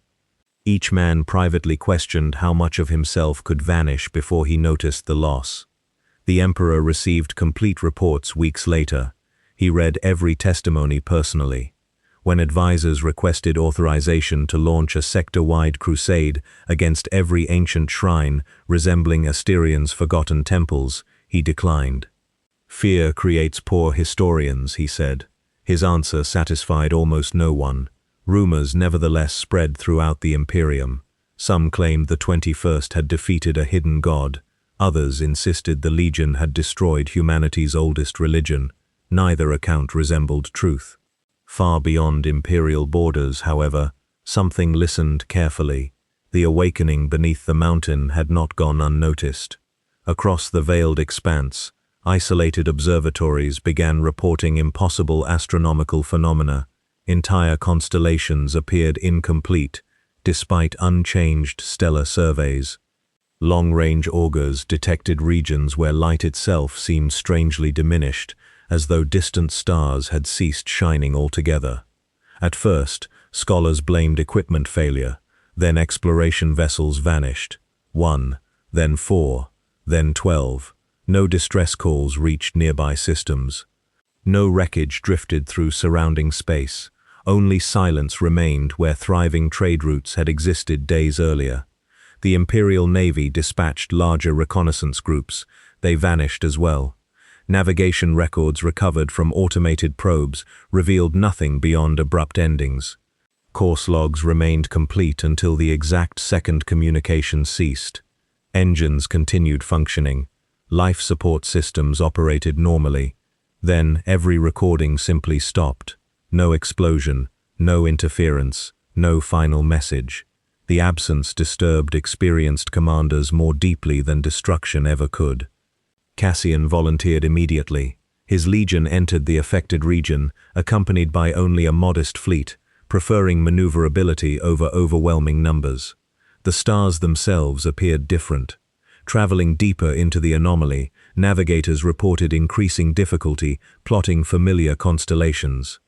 Each man privately questioned how much of himself could vanish before he noticed the loss. The Emperor received complete reports weeks later. He read every testimony personally. When advisors requested authorization to launch a sector-wide crusade against every ancient shrine resembling Asterion's forgotten temples, he declined. "Fear creates poor historians," he said. His answer satisfied almost no one. Rumors nevertheless spread throughout the Imperium. Some claimed the 21st had defeated a hidden god. Others insisted the Legion had destroyed humanity's oldest religion. Neither account resembled truth. Far beyond Imperial borders, however, something listened carefully. The awakening beneath the mountain had not gone unnoticed. Across the veiled expanse, isolated observatories began reporting impossible astronomical phenomena. Entire constellations appeared incomplete, despite unchanged stellar surveys. Long-range augurs detected regions where light itself seemed strangely diminished, as though distant stars had ceased shining altogether. At first, scholars blamed equipment failure, then exploration vessels vanished. 1, then 4, then 12. No distress calls reached nearby systems. No wreckage drifted through surrounding space. Only silence remained where thriving trade routes had existed days earlier. The Imperial Navy dispatched larger reconnaissance groups. They vanished as well. Navigation records recovered from automated probes revealed nothing beyond abrupt endings. Course logs remained complete until the exact second communication ceased. Engines continued functioning. Life support systems operated normally. Then every recording simply stopped. No explosion, no interference, no final message. The absence disturbed experienced commanders more deeply than destruction ever could. Cassian volunteered immediately. His legion entered the affected region, accompanied by only a modest fleet, preferring maneuverability over overwhelming numbers. The stars themselves appeared different. Traveling deeper into the anomaly, navigators reported increasing difficulty plotting familiar constellations.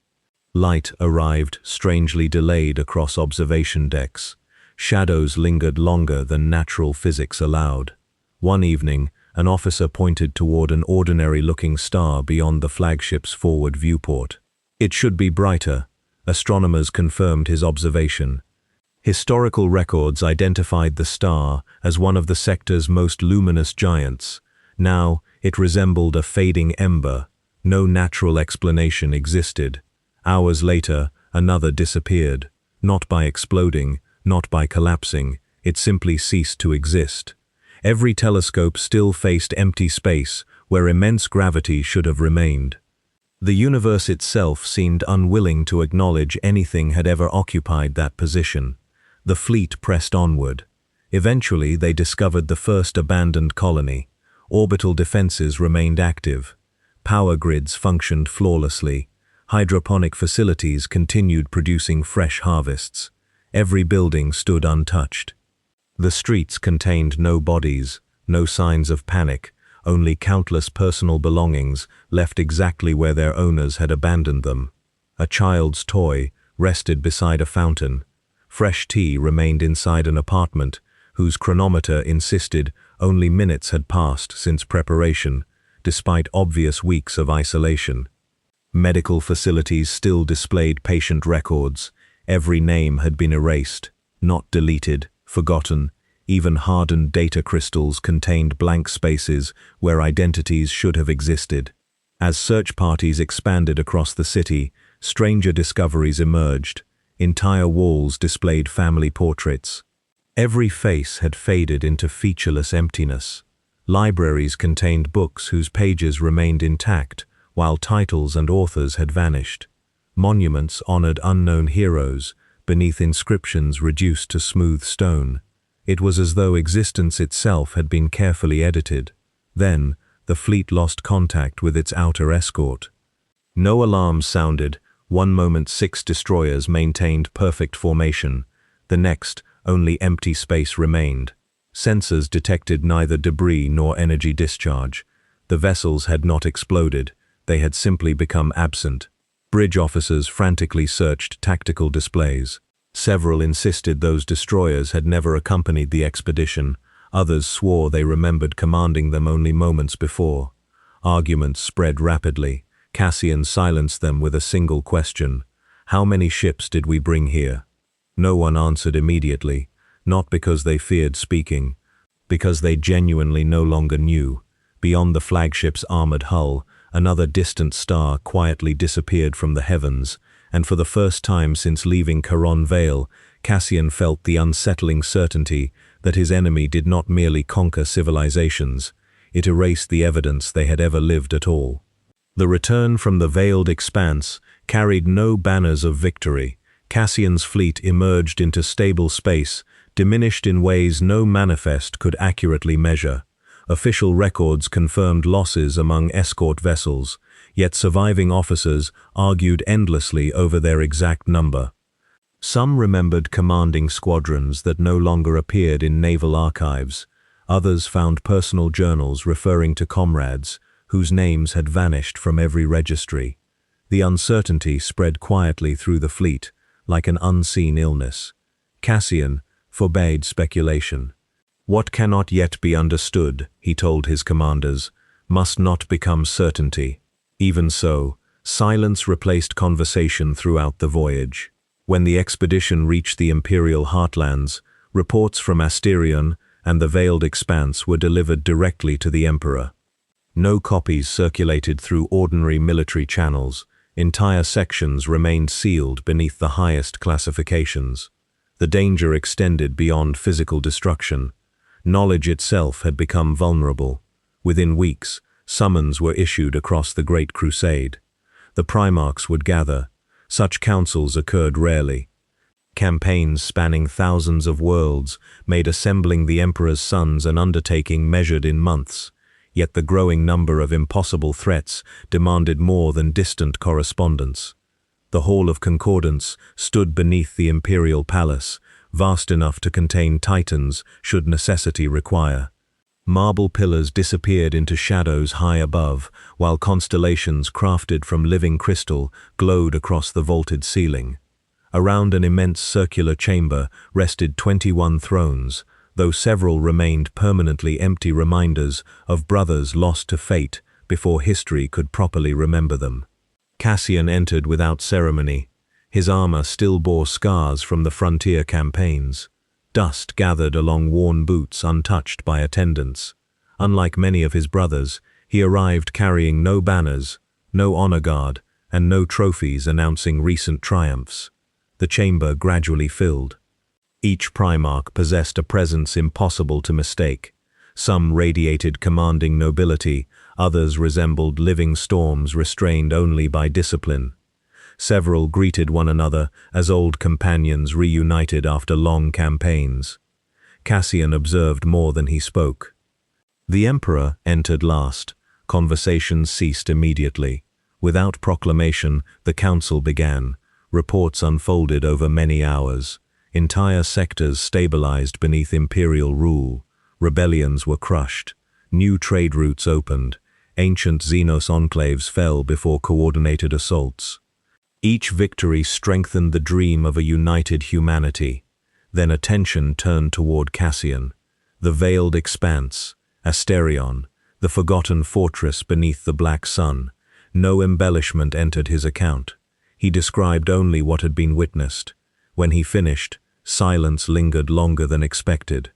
Light arrived, strangely delayed across observation decks. Shadows lingered longer than natural physics allowed. One evening, an officer pointed toward an ordinary-looking star beyond the flagship's forward viewport. It should be brighter. Astronomers confirmed his observation. Historical records identified the star as one of the sector's most luminous giants. Now, it resembled a fading ember. No natural explanation existed. Hours later, another disappeared. Not by exploding, not by collapsing, it simply ceased to exist. Every telescope still faced empty space where immense gravity should have remained. The universe itself seemed unwilling to acknowledge anything had ever occupied that position. The fleet pressed onward. Eventually, they discovered the first abandoned colony. Orbital defenses remained active. Power grids functioned flawlessly. Hydroponic facilities continued producing fresh harvests. Every building stood untouched. The streets contained no bodies, no signs of panic, only countless personal belongings left exactly where their owners had abandoned them. A child's toy rested beside a fountain. Fresh tea remained inside an apartment whose chronometer insisted only minutes had passed since preparation, despite obvious weeks of isolation. Medical facilities still displayed patient records. Every name had been erased, not deleted, forgotten. Even hardened data crystals contained blank spaces where identities should have existed. As search parties expanded across the city, stranger discoveries emerged. Entire walls displayed family portraits. Every face had faded into featureless emptiness. Libraries contained books whose pages remained intact, while titles and authors had vanished. Monuments honored unknown heroes, beneath inscriptions reduced to smooth stone. It was as though existence itself had been carefully edited. Then, the fleet lost contact with its outer escort. No alarms sounded. One moment 6 destroyers maintained perfect formation. The next, only empty space remained. Sensors detected neither debris nor energy discharge. The vessels had not exploded. They had simply become absent. Bridge officers frantically searched tactical displays. Several insisted those destroyers had never accompanied the expedition. Others swore they remembered commanding them only moments before. Arguments spread rapidly. Cassian silenced them with a single question. How many ships did we bring here? No one answered immediately, not because they feared speaking, because they genuinely no longer knew. Beyond the flagship's armored hull, another distant star quietly disappeared from the heavens, and for the first time since leaving Caron Vale, Cassian felt the unsettling certainty that his enemy did not merely conquer civilizations, it erased the evidence they had ever lived at all. The return from the veiled expanse carried no banners of victory. Cassian's fleet emerged into stable space, diminished in ways no manifest could accurately measure. Official records confirmed losses among escort vessels, yet surviving officers argued endlessly over their exact number. Some remembered commanding squadrons that no longer appeared in naval archives. Others found personal journals referring to comrades whose names had vanished from every registry. The uncertainty spread quietly through the fleet, like an unseen illness. Cassian forbade speculation. What cannot yet be understood, he told his commanders, must not become certainty. Even so, silence replaced conversation throughout the voyage. When the expedition reached the Imperial heartlands, reports from Asterion and the Veiled Expanse were delivered directly to the Emperor. No copies circulated through ordinary military channels. Entire sections remained sealed beneath the highest classifications. The danger extended beyond physical destruction. Knowledge itself had become vulnerable. Within weeks, summons were issued across the Great Crusade. The Primarchs would gather. Such councils occurred rarely. Campaigns spanning thousands of worlds made assembling the Emperor's sons an undertaking measured in months, yet the growing number of impossible threats demanded more than distant correspondence. The Hall of Concordance stood beneath the imperial palace, vast enough to contain titans should necessity require. Marble pillars disappeared into shadows high above, while constellations crafted from living crystal glowed across the vaulted ceiling. Around an immense circular chamber rested 21 thrones, though several remained permanently empty reminders of brothers lost to fate before history could properly remember them. Cassian entered without ceremony. His armor still bore scars from the frontier campaigns. Dust gathered along worn boots untouched by attendants. Unlike many of his brothers, he arrived carrying no banners, no honor guard, and no trophies announcing recent triumphs. The chamber gradually filled. Each Primarch possessed a presence impossible to mistake. Some radiated commanding nobility, others resembled living storms restrained only by discipline. Several greeted one another as old companions reunited after long campaigns. Cassian observed more than he spoke. The Emperor entered last. Conversations ceased immediately. Without proclamation, the council began. Reports unfolded over many hours. Entire sectors stabilized beneath imperial rule. Rebellions were crushed. New trade routes opened. Ancient Xenos enclaves fell before coordinated assaults. Each victory strengthened the dream of a united humanity. Then attention turned toward Cassian. The veiled expanse, Asterion, the forgotten fortress beneath the black sun. No embellishment entered his account. He described only what had been witnessed. When he finished, silence lingered longer than expected.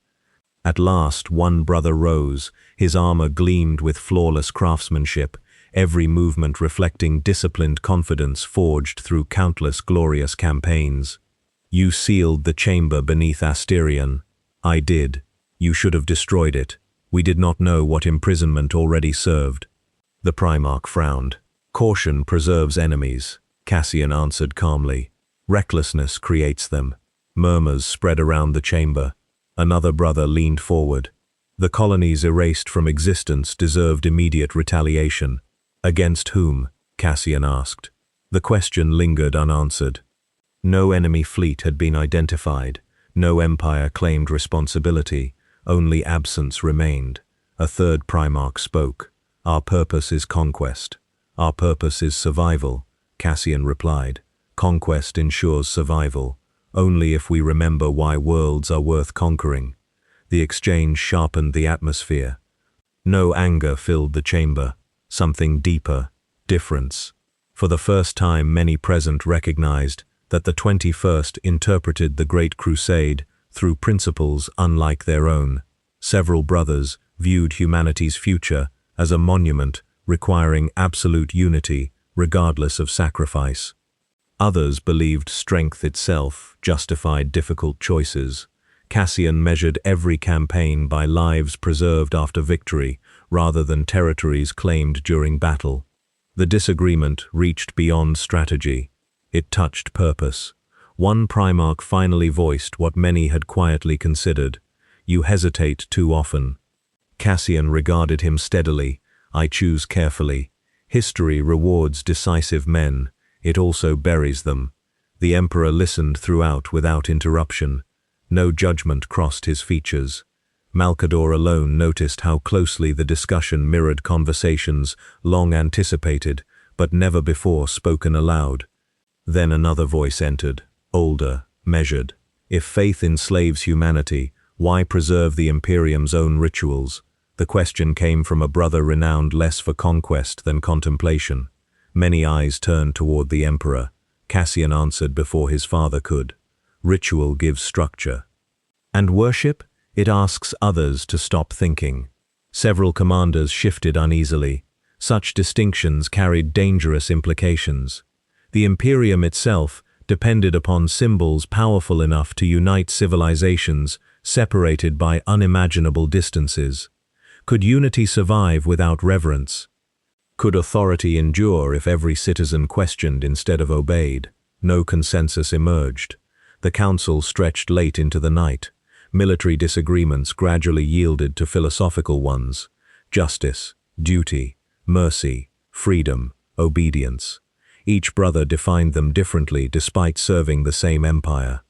At last, one brother rose. His armor gleamed with flawless craftsmanship, every movement reflecting disciplined confidence forged through countless glorious campaigns. "You sealed the chamber beneath Asterion." "I did. You should have destroyed it. We did not know what imprisonment already served." The Primarch frowned. "Caution preserves enemies," Cassian answered calmly. "Recklessness creates them." Murmurs spread around the chamber. Another brother leaned forward. The colonies erased from existence deserved immediate retaliation. "Against whom?" Cassian asked. The question lingered unanswered. No enemy fleet had been identified. No empire claimed responsibility. Only absence remained. A third Primarch spoke. "Our purpose is conquest. Our purpose is survival," Cassian replied. "Conquest ensures survival. Only if we remember why worlds are worth conquering." The exchange sharpened the atmosphere. No anger filled the chamber. Something deeper, difference. For the first time, many present recognized that the 21st interpreted the Great Crusade through principles unlike their own. Several brothers viewed humanity's future as a monument requiring absolute unity regardless of sacrifice. Others believed strength itself justified difficult choices. Cassian measured every campaign by lives preserved after victory rather than territories claimed during battle. The disagreement reached beyond strategy. It touched purpose. One Primarch finally voiced what many had quietly considered. "You hesitate too often." Cassian regarded him steadily. "I choose carefully. History rewards decisive men. It also buries them." The Emperor listened throughout without interruption. No judgment crossed his features. Malcador alone noticed how closely the discussion mirrored conversations long anticipated, but never before spoken aloud. Then another voice entered, older, measured. "If faith enslaves humanity, why preserve the Imperium's own rituals?" The question came from a brother renowned less for conquest than contemplation. Many eyes turned toward the Emperor. Cassian answered before his father could. "Ritual gives structure. And worship? It asks others to stop thinking." Several commanders shifted uneasily. Such distinctions carried dangerous implications. The Imperium itself depended upon symbols powerful enough to unite civilizations separated by unimaginable distances. Could unity survive without reverence? Could authority endure if every citizen questioned instead of obeyed? no consensus emerged. The council stretched late into the night. Military disagreements gradually yielded to philosophical ones: justice, duty, mercy, freedom, obedience. Each brother defined them differently despite serving the same empire.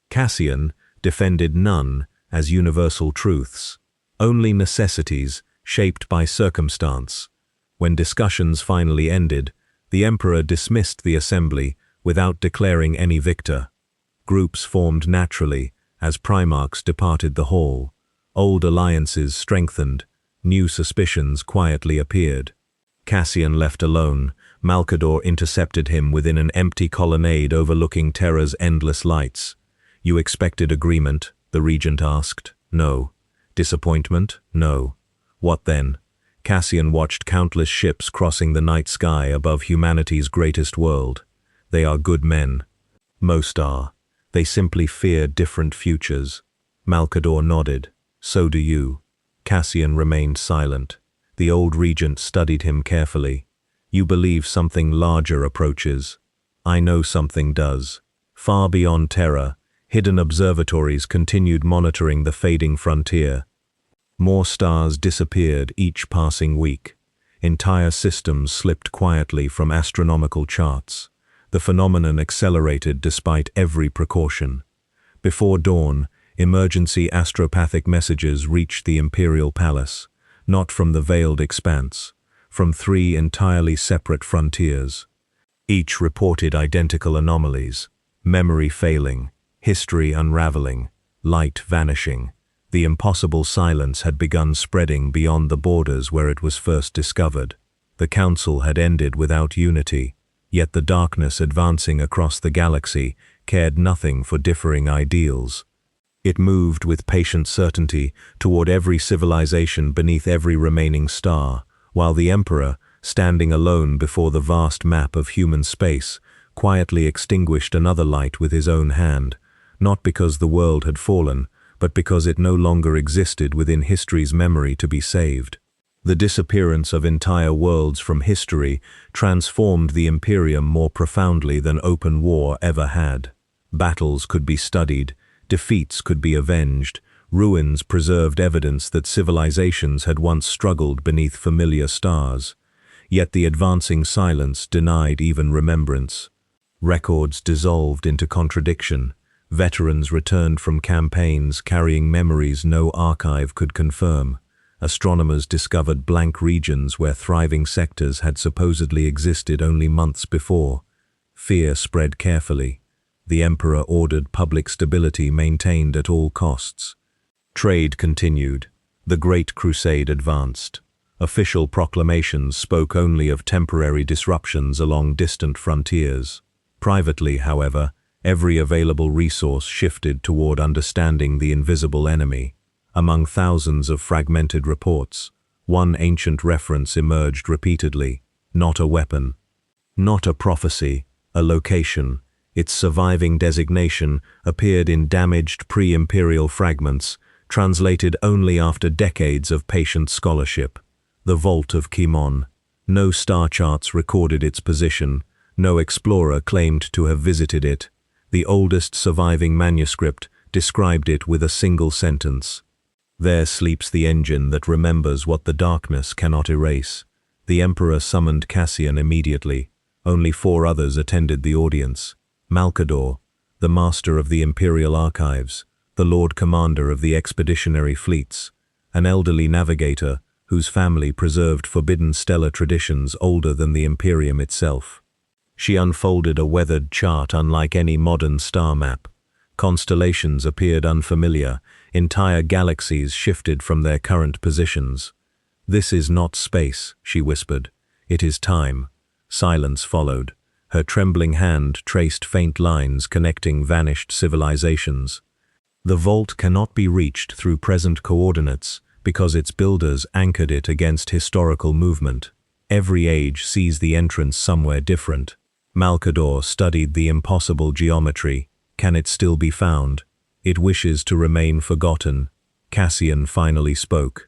Cassian defended none as universal truths, only necessities shaped by circumstance. When discussions finally ended, the emperor dismissed the assembly without declaring any victor. Groups formed naturally as primarchs departed the hall. Old alliances strengthened, new suspicions quietly appeared. Cassian left alone. Malcador intercepted him within an empty colonnade overlooking Terra's endless lights. "You expected agreement?" the regent asked. "No." "Disappointment?" "No." "What then?" Cassian watched countless ships crossing the night sky above humanity's greatest world. "They are good men." "Most are. They simply fear different futures." Malcador nodded. "So do you." Cassian remained silent. The old regent studied him carefully. "You believe something larger approaches. I know something does." Far beyond Terra, hidden observatories continued monitoring the fading frontier. More stars disappeared each passing week. Entire systems slipped quietly from astronomical charts. The phenomenon accelerated despite every precaution. Before dawn, emergency astropathic messages reached the imperial palace, not from the veiled expanse, from 3 entirely separate frontiers. Each reported identical anomalies: memory failing, history unraveling, light vanishing. The impossible silence had begun spreading beyond the borders where it was first discovered. The council had ended without unity, yet the darkness advancing across the galaxy cared nothing for differing ideals. It moved with patient certainty toward every civilization beneath every remaining star, while the Emperor, standing alone before the vast map of human space, quietly extinguished another light with his own hand, not because the world had fallen, but because it no longer existed within history's memory to be saved. The disappearance of entire worlds from history transformed the Imperium more profoundly than open war ever had. Battles could be studied, defeats could be avenged, ruins preserved evidence that civilizations had once struggled beneath familiar stars. Yet the advancing silence denied even remembrance. Records dissolved into contradiction. Veterans returned from campaigns carrying memories no archive could confirm. Astronomers discovered blank regions where thriving sectors had supposedly existed only months before. Fear spread carefully. The Emperor ordered public stability maintained at all costs. Trade continued. The Great Crusade advanced. Official proclamations spoke only of temporary disruptions along distant frontiers. Privately, however, every available resource shifted toward understanding the invisible enemy. Among thousands of fragmented reports, one ancient reference emerged repeatedly: not a weapon, not a prophecy, a location. Its surviving designation appeared in damaged pre-imperial fragments, translated only after decades of patient scholarship. The Vault of Kimon. No star charts recorded its position, no explorer claimed to have visited it. The oldest surviving manuscript described it with a single sentence: "There sleeps the engine that remembers what the darkness cannot erase." The Emperor summoned Cassian immediately. Only 4 others attended the audience: Malcador, the master of the Imperial Archives, the Lord Commander of the Expeditionary Fleets, an elderly navigator whose family preserved forbidden stellar traditions older than the Imperium itself. She unfolded a weathered chart unlike any modern star map. Constellations appeared unfamiliar, entire galaxies shifted from their current positions. "This is not space," she whispered. "It is time." Silence followed. Her trembling hand traced faint lines connecting vanished civilizations. The vault cannot be reached through present coordinates because its builders anchored it against historical movement. Every age sees the entrance somewhere different. Malcador studied the impossible geometry. Can it still be found? It wishes to remain forgotten. Cassian finally spoke.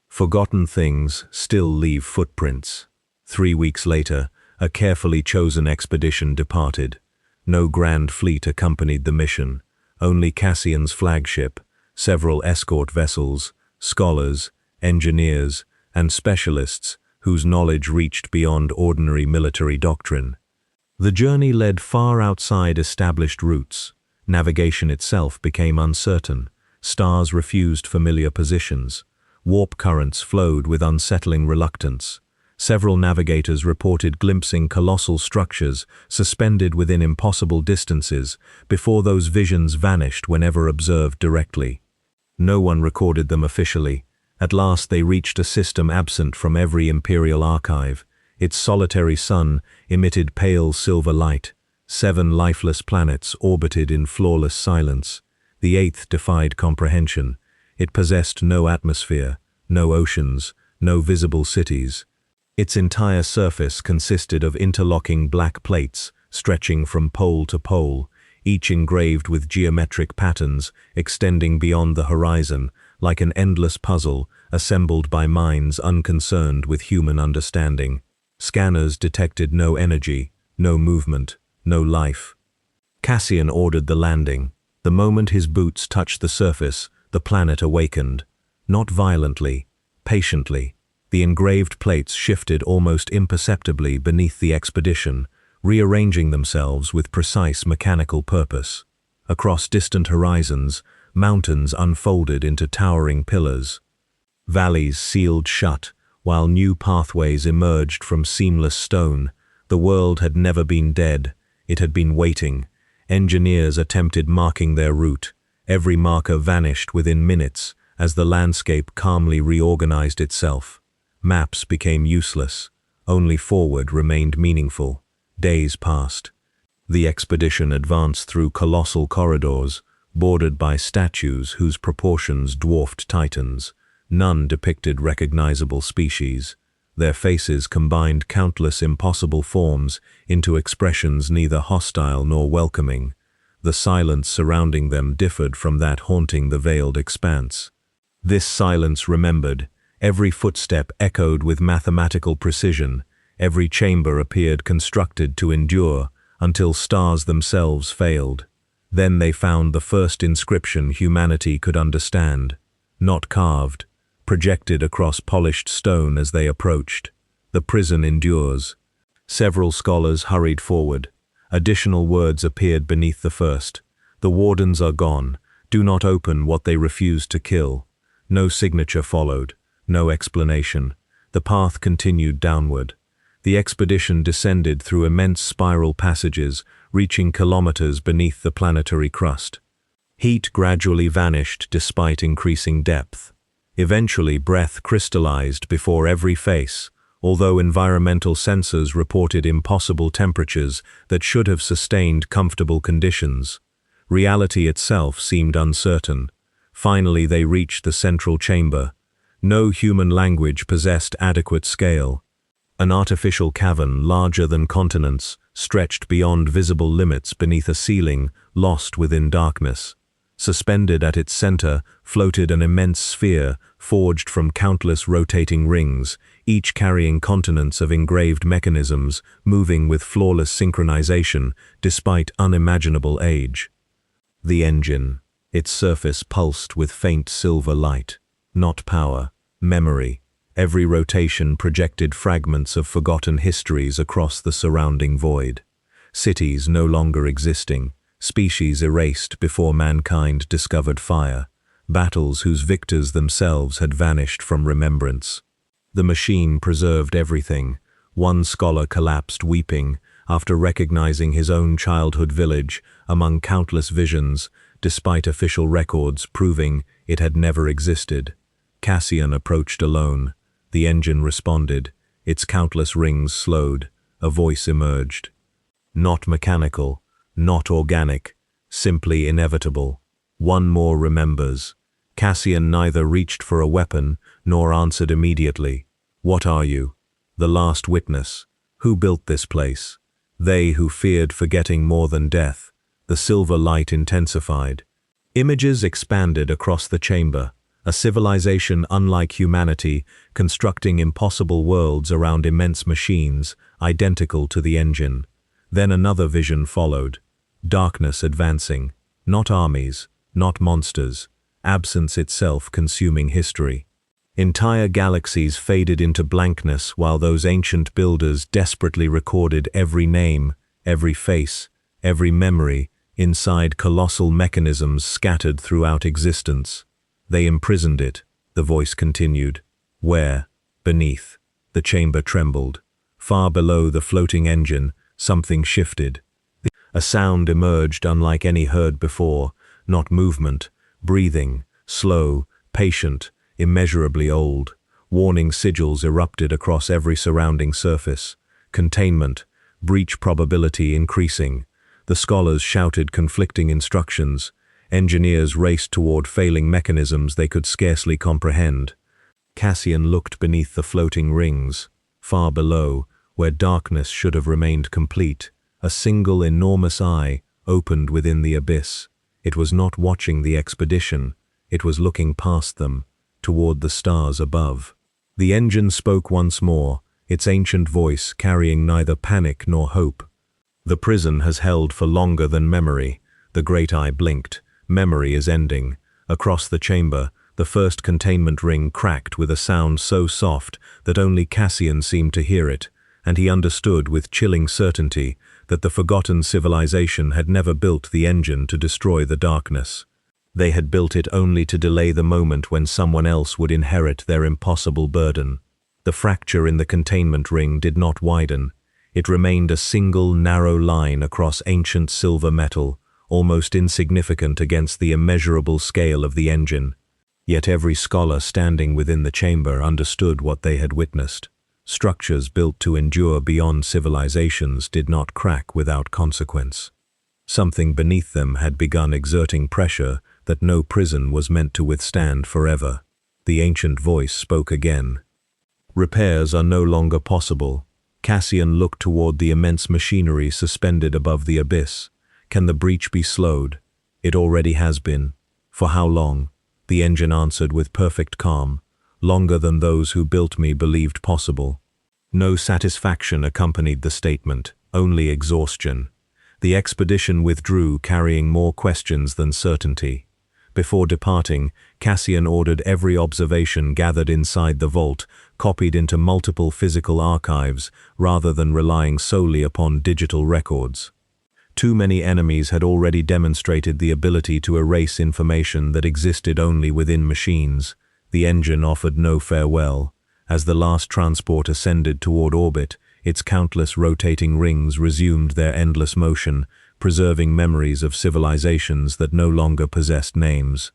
Forgotten things still leave footprints. 3 weeks later, a carefully chosen expedition departed. No grand fleet accompanied the mission, only Cassian's flagship, several escort vessels, scholars, engineers, and specialists whose knowledge reached beyond ordinary military doctrine. The journey led far outside established routes. Navigation itself became uncertain. Stars refused familiar positions. Warp currents flowed with unsettling reluctance. Several navigators reported glimpsing colossal structures suspended within impossible distances before those visions vanished whenever observed directly. No one recorded them officially. At last they reached a system absent from every Imperial archive. Its solitary sun emitted pale silver light. 7 lifeless planets orbited in flawless silence. The 8th defied comprehension. It possessed no atmosphere, no oceans, no visible cities. Its entire surface consisted of interlocking black plates stretching from pole to pole, each engraved with geometric patterns extending beyond the horizon like an endless puzzle assembled by minds unconcerned with human understanding. Scanners detected no energy, no movement, no life. Cassian ordered the landing. The moment his boots touched the surface, the planet awakened. Not violently, patiently. The engraved plates shifted almost imperceptibly beneath the expedition, rearranging themselves with precise mechanical purpose. Across distant horizons, mountains unfolded into towering pillars. Valleys sealed shut, while new pathways emerged from seamless stone. The world had never been dead, it had been waiting. Engineers attempted marking their route. Every marker vanished within minutes as the landscape calmly reorganized itself. Maps became useless. Only forward remained meaningful. Days passed. The expedition advanced through colossal corridors, bordered by statues whose proportions dwarfed titans. None depicted recognizable species. Their faces combined countless impossible forms into expressions neither hostile nor welcoming. The silence surrounding them differed from that haunting the veiled expanse. This silence remembered. Every footstep echoed with mathematical precision. Every chamber appeared constructed to endure until stars themselves failed. Then they found the first inscription humanity could understand. Not carved, projected across polished stone as they approached. The prison endures. Several scholars hurried forward. Additional words appeared beneath the first. The wardens are gone. Do not open what they refused to kill. No signature followed. No explanation. The path continued downward. The expedition descended through immense spiral passages, reaching kilometers beneath the planetary crust. Heat gradually vanished despite increasing depth. Eventually, breath crystallized before every face, although environmental sensors reported impossible temperatures that should have sustained comfortable conditions. Reality itself seemed uncertain. Finally, they reached the central chamber. No human language possessed adequate scale. An artificial cavern larger than continents stretched beyond visible limits beneath a ceiling lost within darkness. Suspended at its center floated an immense sphere forged from countless rotating rings, each carrying continents of engraved mechanisms moving with flawless synchronization despite unimaginable age. The engine. Its surface pulsed with faint silver light. Not power, memory. Every rotation projected fragments of forgotten histories across the surrounding void. Cities no longer existing, species erased before mankind discovered fire, battles whose victors themselves had vanished from remembrance. The machine preserved everything. One scholar collapsed weeping after recognizing his own childhood village among countless visions, despite official records proving it had never existed. Cassian approached alone. The engine responded. Its countless rings slowed. A voice emerged. Not mechanical, not organic, simply inevitable. One more remembers. Cassian neither reached for a weapon nor answered immediately. What are you? The last witness. Who built this place? They who feared forgetting more than death. The silver light intensified. Images expanded across the chamber. A civilization unlike humanity, constructing impossible worlds around immense machines, identical to the engine. Then another vision followed. Darkness advancing. Not armies, not monsters. Absence itself consuming history. Entire galaxies faded into blankness while those ancient builders desperately recorded every name, every face, every memory inside colossal mechanisms scattered throughout existence. They imprisoned it, the voice continued. Where? Beneath. The chamber trembled. Far below the floating engine, something shifted. A sound emerged unlike any heard before, not movement, breathing, slow, patient, immeasurably old. Warning sigils erupted across every surrounding surface. Containment, breach probability increasing. The scholars shouted conflicting instructions. Engineers raced toward failing mechanisms they could scarcely comprehend. Cassian looked beneath the floating rings. Far below, where darkness should have remained complete, a single enormous eye opened within the abyss. It was not watching the expedition. It was looking past them, toward the stars above. The engine spoke once more, its ancient voice carrying neither panic nor hope. The prison has held for longer than memory. The great eye blinked. Memory is ending. Across the chamber, the first containment ring cracked with a sound so soft that only Cassian seemed to hear it, and he understood with chilling certainty that the forgotten civilization had never built the engine to destroy the darkness. They had built it only to delay the moment when someone else would inherit their impossible burden. The fracture in the containment ring did not widen. It remained a single narrow line across ancient silver metal, almost insignificant against the immeasurable scale of the engine. Yet every scholar standing within the chamber understood what they had witnessed. Structures built to endure beyond civilizations did not crack without consequence. Something beneath them had begun exerting pressure that no prison was meant to withstand forever. The ancient voice spoke again. Repairs are no longer possible. Cassian looked toward the immense machinery suspended above the abyss. Can the breach be slowed? It already has been. For how long? The engine answered with perfect calm. Longer than those who built me believed possible. No satisfaction accompanied the statement, only exhaustion. The expedition withdrew carrying more questions than certainty. Before departing, Cassian ordered every observation gathered inside the vault copied into multiple physical archives rather than relying solely upon digital records. Too many enemies had already demonstrated the ability to erase information that existed only within machines. The engine offered no farewell. As the last transport ascended toward orbit, its countless rotating rings resumed their endless motion, preserving memories of civilizations that no longer possessed names.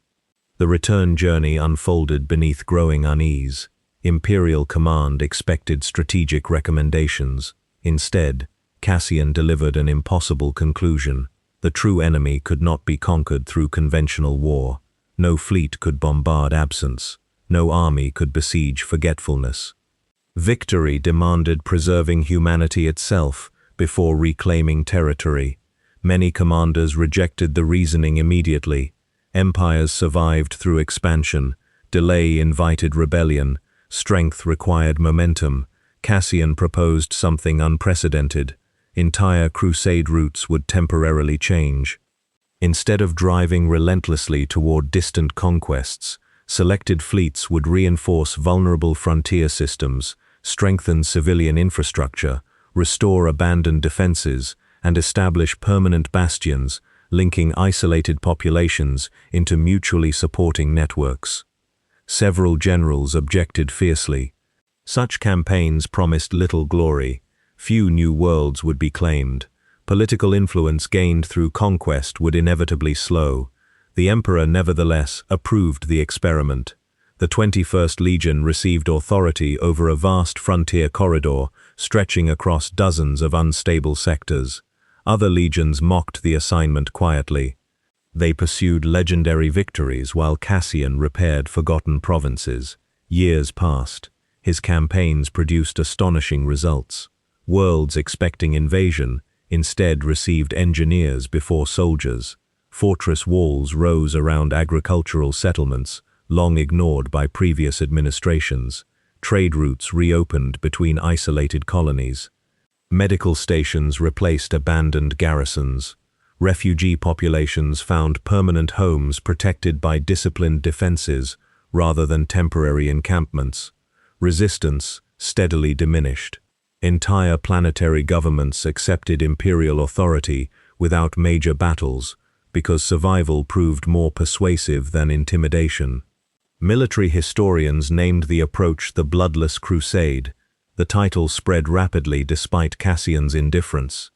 The return journey unfolded beneath growing unease. Imperial command expected strategic recommendations. Instead, Cassian delivered an impossible conclusion. The true enemy could not be conquered through conventional war. No fleet could bombard absence. No army could besiege forgetfulness. Victory demanded preserving humanity itself before reclaiming territory. Many commanders rejected the reasoning immediately. Empires survived through expansion. Delay invited rebellion. Strength required momentum. Cassian proposed something unprecedented. Entire crusade routes would temporarily change. Instead of driving relentlessly toward distant conquests, selected fleets would reinforce vulnerable frontier systems, strengthen civilian infrastructure, restore abandoned defenses, and establish permanent bastions, linking isolated populations into mutually supporting networks. Several generals objected fiercely. Such campaigns promised little glory. Few new worlds would be claimed. Political influence gained through conquest would inevitably slow. The Emperor nevertheless approved the experiment. The 21st Legion received authority over a vast frontier corridor stretching across dozens of unstable sectors. Other legions mocked the assignment quietly. They pursued legendary victories while Cassian repaired forgotten provinces. Years passed. His campaigns produced astonishing results. Worlds expecting invasion instead received engineers before soldiers. Fortress walls rose around agricultural settlements, long ignored by previous administrations. Trade routes reopened between isolated colonies. Medical stations replaced abandoned garrisons. Refugee populations found permanent homes protected by disciplined defenses rather than temporary encampments. Resistance steadily diminished. Entire planetary governments accepted imperial authority without major battles because survival proved more persuasive than intimidation. Military historians named the approach the Bloodless Crusade. The title spread rapidly despite Cassian's indifference.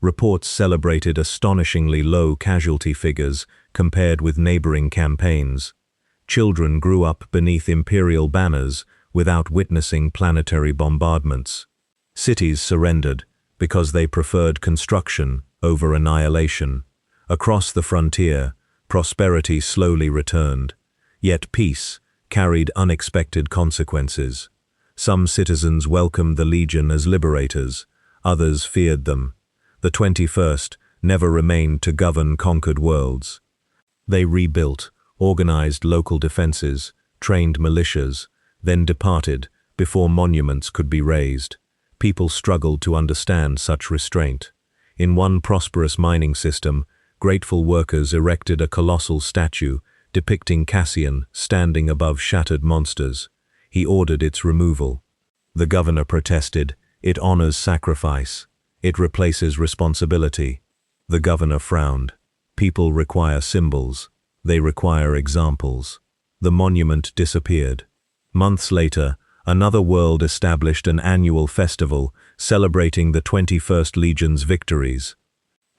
Reports celebrated astonishingly low casualty figures compared with neighboring campaigns. Children grew up beneath imperial banners without witnessing planetary bombardments. Cities surrendered because they preferred construction over annihilation. Across the frontier, prosperity slowly returned. Yet peace carried unexpected consequences. Some citizens welcomed the Legion as liberators, others feared them. The 21st never remained to govern conquered worlds. They rebuilt, organized local defenses, trained militias, then departed before monuments could be raised. People struggled to understand such restraint. In one prosperous mining system, grateful workers erected a colossal statue depicting Cassian standing above shattered monsters. He ordered its removal. The governor protested, "It honors sacrifice. It replaces responsibility." The governor frowned. People require symbols. They require examples. The monument disappeared. Months later, another world established an annual festival celebrating the 21st Legion's victories.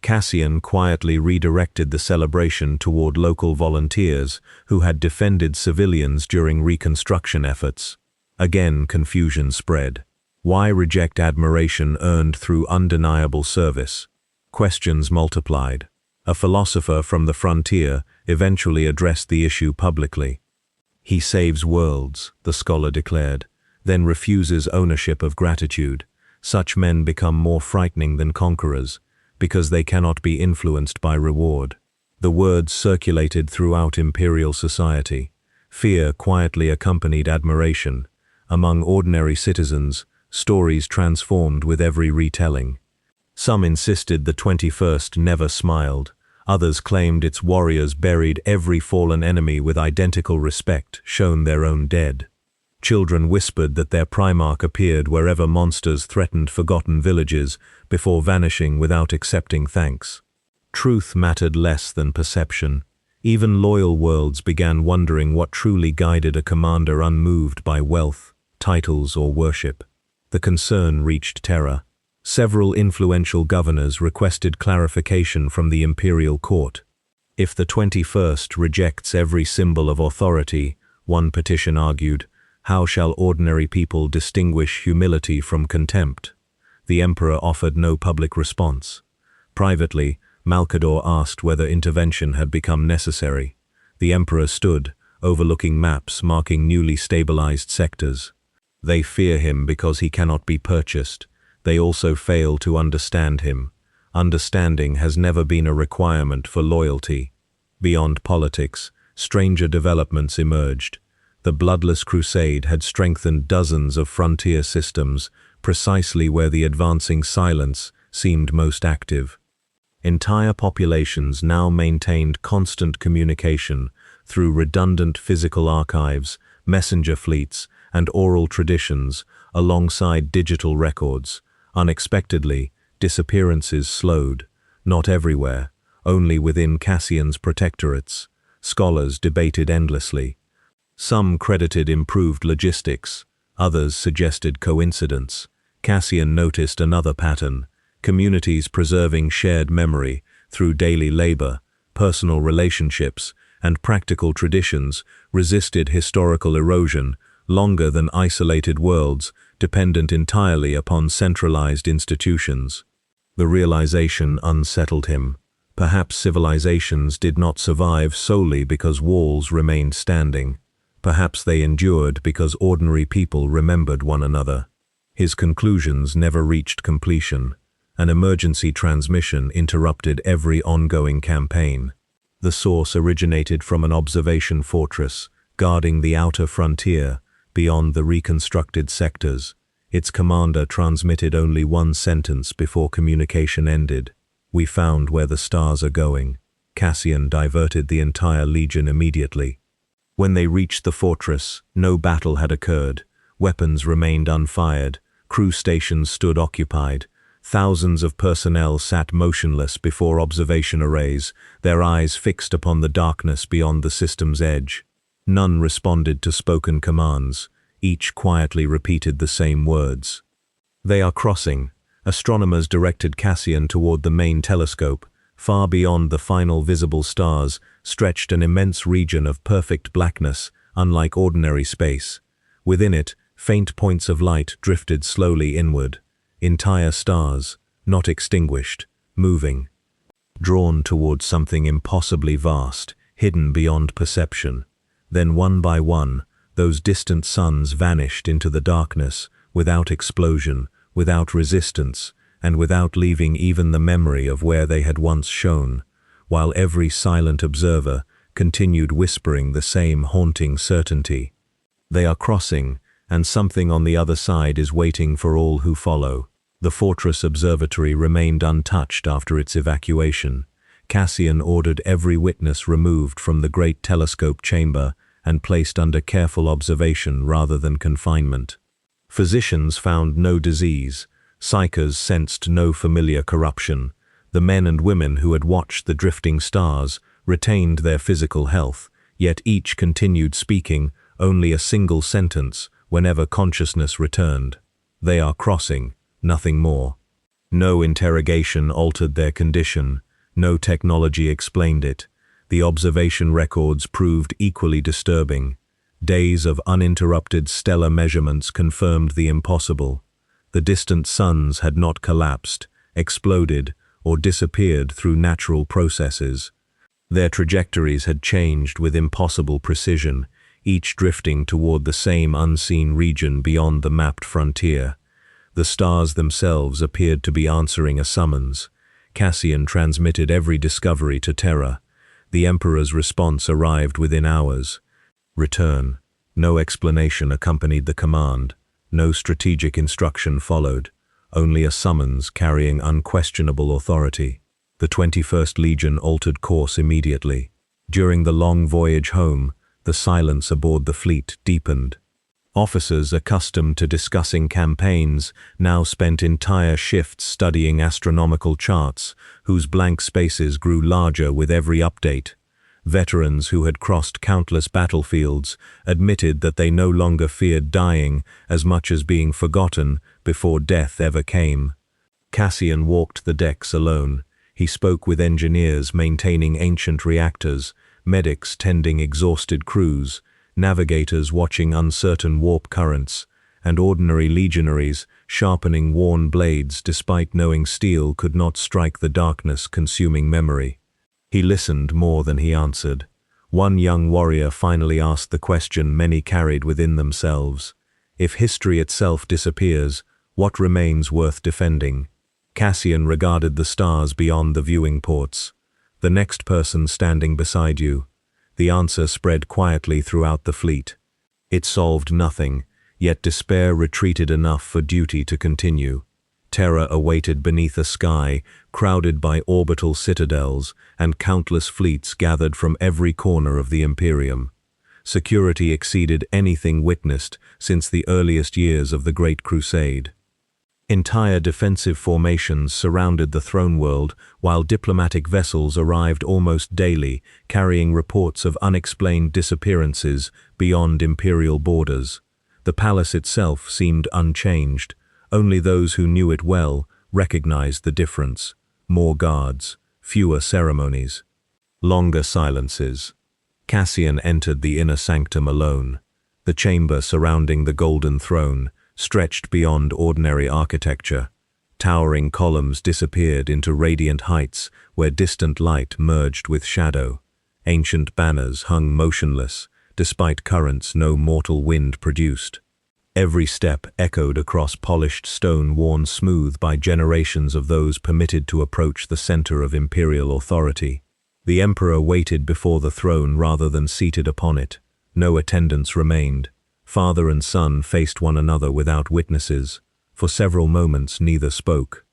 Cassian quietly redirected the celebration toward local volunteers who had defended civilians during reconstruction efforts. Again, confusion spread. Why reject admiration earned through undeniable service? Questions multiplied. A philosopher from the frontier eventually addressed the issue publicly. "He saves worlds," the scholar declared, "then refuses ownership of gratitude. Such men become more frightening than conquerors, because they cannot be influenced by reward." The words circulated throughout imperial society. Fear quietly accompanied admiration. Among ordinary citizens, stories transformed with every retelling. Some insisted the 21st never smiled. Others claimed its warriors buried every fallen enemy with identical respect, shown their own dead. Children whispered that their Primarch appeared wherever monsters threatened forgotten villages before vanishing without accepting thanks. Truth mattered less than perception. Even loyal worlds began wondering what truly guided a commander unmoved by wealth, titles, or worship. The concern reached Terra. Several influential governors requested clarification from the imperial court. If the 21st rejects every symbol of authority, one petition argued, how shall ordinary people distinguish humility from contempt? The emperor offered no public response. Privately, Malcador asked whether intervention had become necessary. The emperor stood, overlooking maps marking newly stabilized sectors. They fear him because he cannot be purchased. They also fail to understand him. Understanding has never been a requirement for loyalty. Beyond politics, stranger developments emerged. The Bloodless Crusade had strengthened dozens of frontier systems, precisely where the advancing silence seemed most active. Entire populations now maintained constant communication through redundant physical archives, messenger fleets, and oral traditions, alongside digital records. Unexpectedly, disappearances slowed, not everywhere, only within Cassian's protectorates. Scholars debated endlessly. Some credited improved logistics, others suggested coincidence. Cassian noticed another pattern: communities preserving shared memory through daily labor, personal relationships, and practical traditions resisted historical erosion longer than isolated worlds dependent entirely upon centralized institutions. The realization unsettled him. Perhaps civilizations did not survive solely because walls remained standing. Perhaps they endured because ordinary people remembered one another. His conclusions never reached completion. An emergency transmission interrupted every ongoing campaign. The source originated from an observation fortress, guarding the outer frontier, beyond the reconstructed sectors. Its commander transmitted only one sentence before communication ended. We found where the stars are going. Cassian diverted the entire legion immediately. When they reached the fortress, no battle had occurred. Weapons remained unfired. Crew stations stood occupied. Thousands of personnel sat motionless before observation arrays, their eyes fixed upon the darkness beyond the system's edge. None responded to spoken commands. Each quietly repeated the same words. "They are crossing." Astronomers directed Cassian toward the main telescope. Far beyond the final visible stars stretched an immense region of perfect blackness, unlike ordinary space. Within it, faint points of light drifted slowly inward. Entire stars, not extinguished, moving. Drawn toward something impossibly vast, hidden beyond perception. Then one by one, those distant suns vanished into the darkness, without explosion, without resistance, and without leaving even the memory of where they had once shone, while every silent observer continued whispering the same haunting certainty. They are crossing, and something on the other side is waiting for all who follow. The fortress observatory remained untouched after its evacuation. Cassian ordered every witness removed from the great telescope chamber and placed under careful observation rather than confinement. Physicians found no disease. Psychers sensed no familiar corruption. The men and women who had watched the drifting stars retained their physical health, yet each continued speaking only a single sentence whenever consciousness returned. "They are crossing," nothing more. No interrogation altered their condition. No technology explained it. The observation records proved equally disturbing. Days of uninterrupted stellar measurements confirmed the impossible. The distant suns had not collapsed, exploded, or disappeared through natural processes. Their trajectories had changed with impossible precision, each drifting toward the same unseen region beyond the mapped frontier. The stars themselves appeared to be answering a summons. Cassian transmitted every discovery to Terra. The Emperor's response arrived within hours. Return. No explanation accompanied the command. No strategic instruction followed. Only a summons carrying unquestionable authority. The 21st Legion altered course immediately. During the long voyage home, the silence aboard the fleet deepened. Officers accustomed to discussing campaigns now spent entire shifts studying astronomical charts, whose blank spaces grew larger with every update. Veterans who had crossed countless battlefields admitted that they no longer feared dying as much as being forgotten before death ever came. Cassian walked the decks alone. He spoke with engineers maintaining ancient reactors, medics tending exhausted crews, navigators watching uncertain warp currents, and ordinary legionaries sharpening worn blades despite knowing steel could not strike the darkness consuming memory. He listened more than he answered. One young warrior finally asked the question many carried within themselves. If history itself disappears, what remains worth defending? Cassian regarded the stars beyond the viewing ports. The next person standing beside you. The answer spread quietly throughout the fleet. It solved nothing, yet despair retreated enough for duty to continue. Terror awaited beneath a sky crowded by orbital citadels and countless fleets gathered from every corner of the Imperium. Security exceeded anything witnessed since the earliest years of the Great Crusade. Entire defensive formations surrounded the throne world, while diplomatic vessels arrived almost daily, carrying reports of unexplained disappearances beyond imperial borders. The palace itself seemed unchanged. Only those who knew it well recognized the difference. More guards, fewer ceremonies, longer silences. Cassian entered the inner sanctum alone. The chamber surrounding the golden throne stretched beyond ordinary architecture. Towering columns disappeared into radiant heights where distant light merged with shadow. Ancient banners hung motionless, despite currents no mortal wind produced. Every step echoed across polished stone worn smooth by generations of those permitted to approach the center of imperial authority. The Emperor waited before the throne rather than seated upon it. No attendants remained. Father and son faced one another without witnesses. For several moments neither spoke.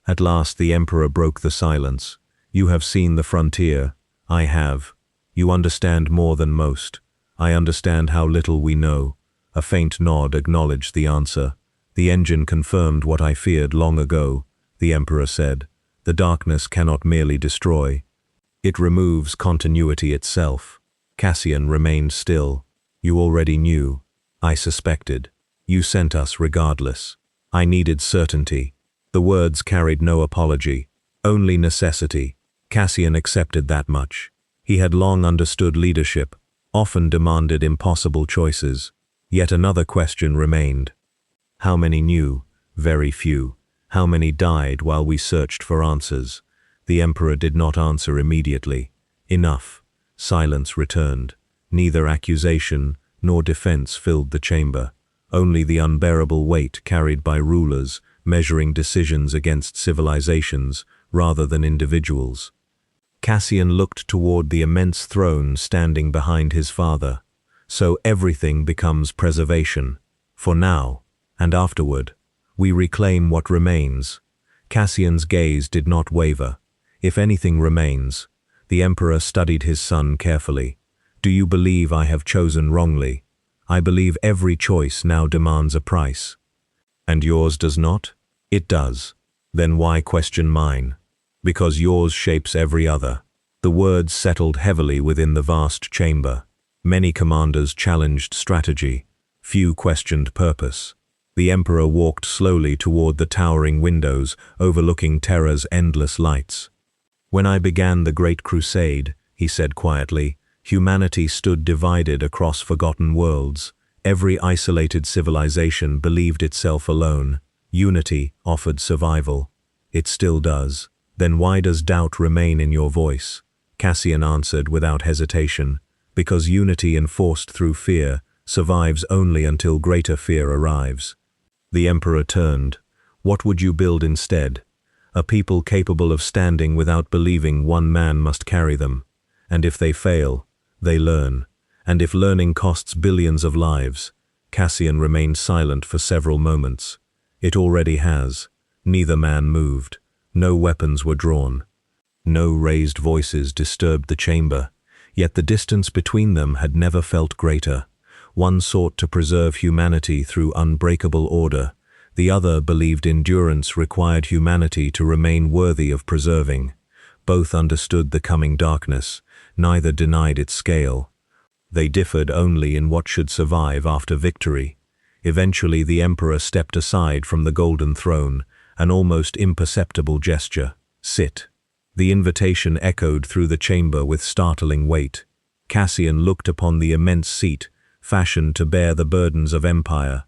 At last the emperor broke the silence. You have seen the frontier. I have. You understand more than most. I understand how little we know. A faint nod acknowledged the answer. The engine confirmed what I feared long ago, the emperor said. The darkness cannot merely destroy. It removes continuity itself. Cassian remained still. You already knew. I suspected. You sent us regardless. I needed certainty. The words carried no apology, only necessity. Cassian accepted that much. He had long understood leadership, often demanded impossible choices. Yet another question remained. How many knew? Very few. How many died while we searched for answers? The emperor did not answer immediately. Enough. Silence returned. Neither accusation nor defense filled the chamber. Only the unbearable weight carried by rulers, measuring decisions against civilizations rather than individuals. Cassian looked toward the immense throne standing behind his father. So everything becomes preservation. For now, and afterward, we reclaim what remains. Cassian's gaze did not waver. If anything remains, the emperor studied his son carefully. Do you believe I have chosen wrongly? I believe every choice now demands a price. And yours does not? It does. Then why question mine? Because yours shapes every other. The words settled heavily within the vast chamber. Many commanders challenged strategy. Few questioned purpose. The emperor walked slowly toward the towering windows overlooking Terra's endless lights. When I began the Great Crusade, he said quietly, humanity stood divided across forgotten worlds. Every isolated civilization believed itself alone. Unity offered survival. It still does. Then why does doubt remain in your voice? Cassian answered without hesitation. Because unity enforced through fear survives only until greater fear arrives. The emperor turned. What would you build instead? A people capable of standing without believing one man must carry them. And if they fail, they learn. And if learning costs billions of lives, Cassian remained silent for several moments. It already has. Neither man moved. No weapons were drawn. No raised voices disturbed the chamber. Yet the distance between them had never felt greater. One sought to preserve humanity through unbreakable order. The other believed endurance required humanity to remain worthy of preserving. Both understood the coming darkness. Neither denied its scale. They differed only in what should survive after victory. Eventually the emperor stepped aside from the golden throne, an almost imperceptible gesture. Sit. The invitation echoed through the chamber with startling weight. Cassian looked upon the immense seat, fashioned to bear the burdens of empire.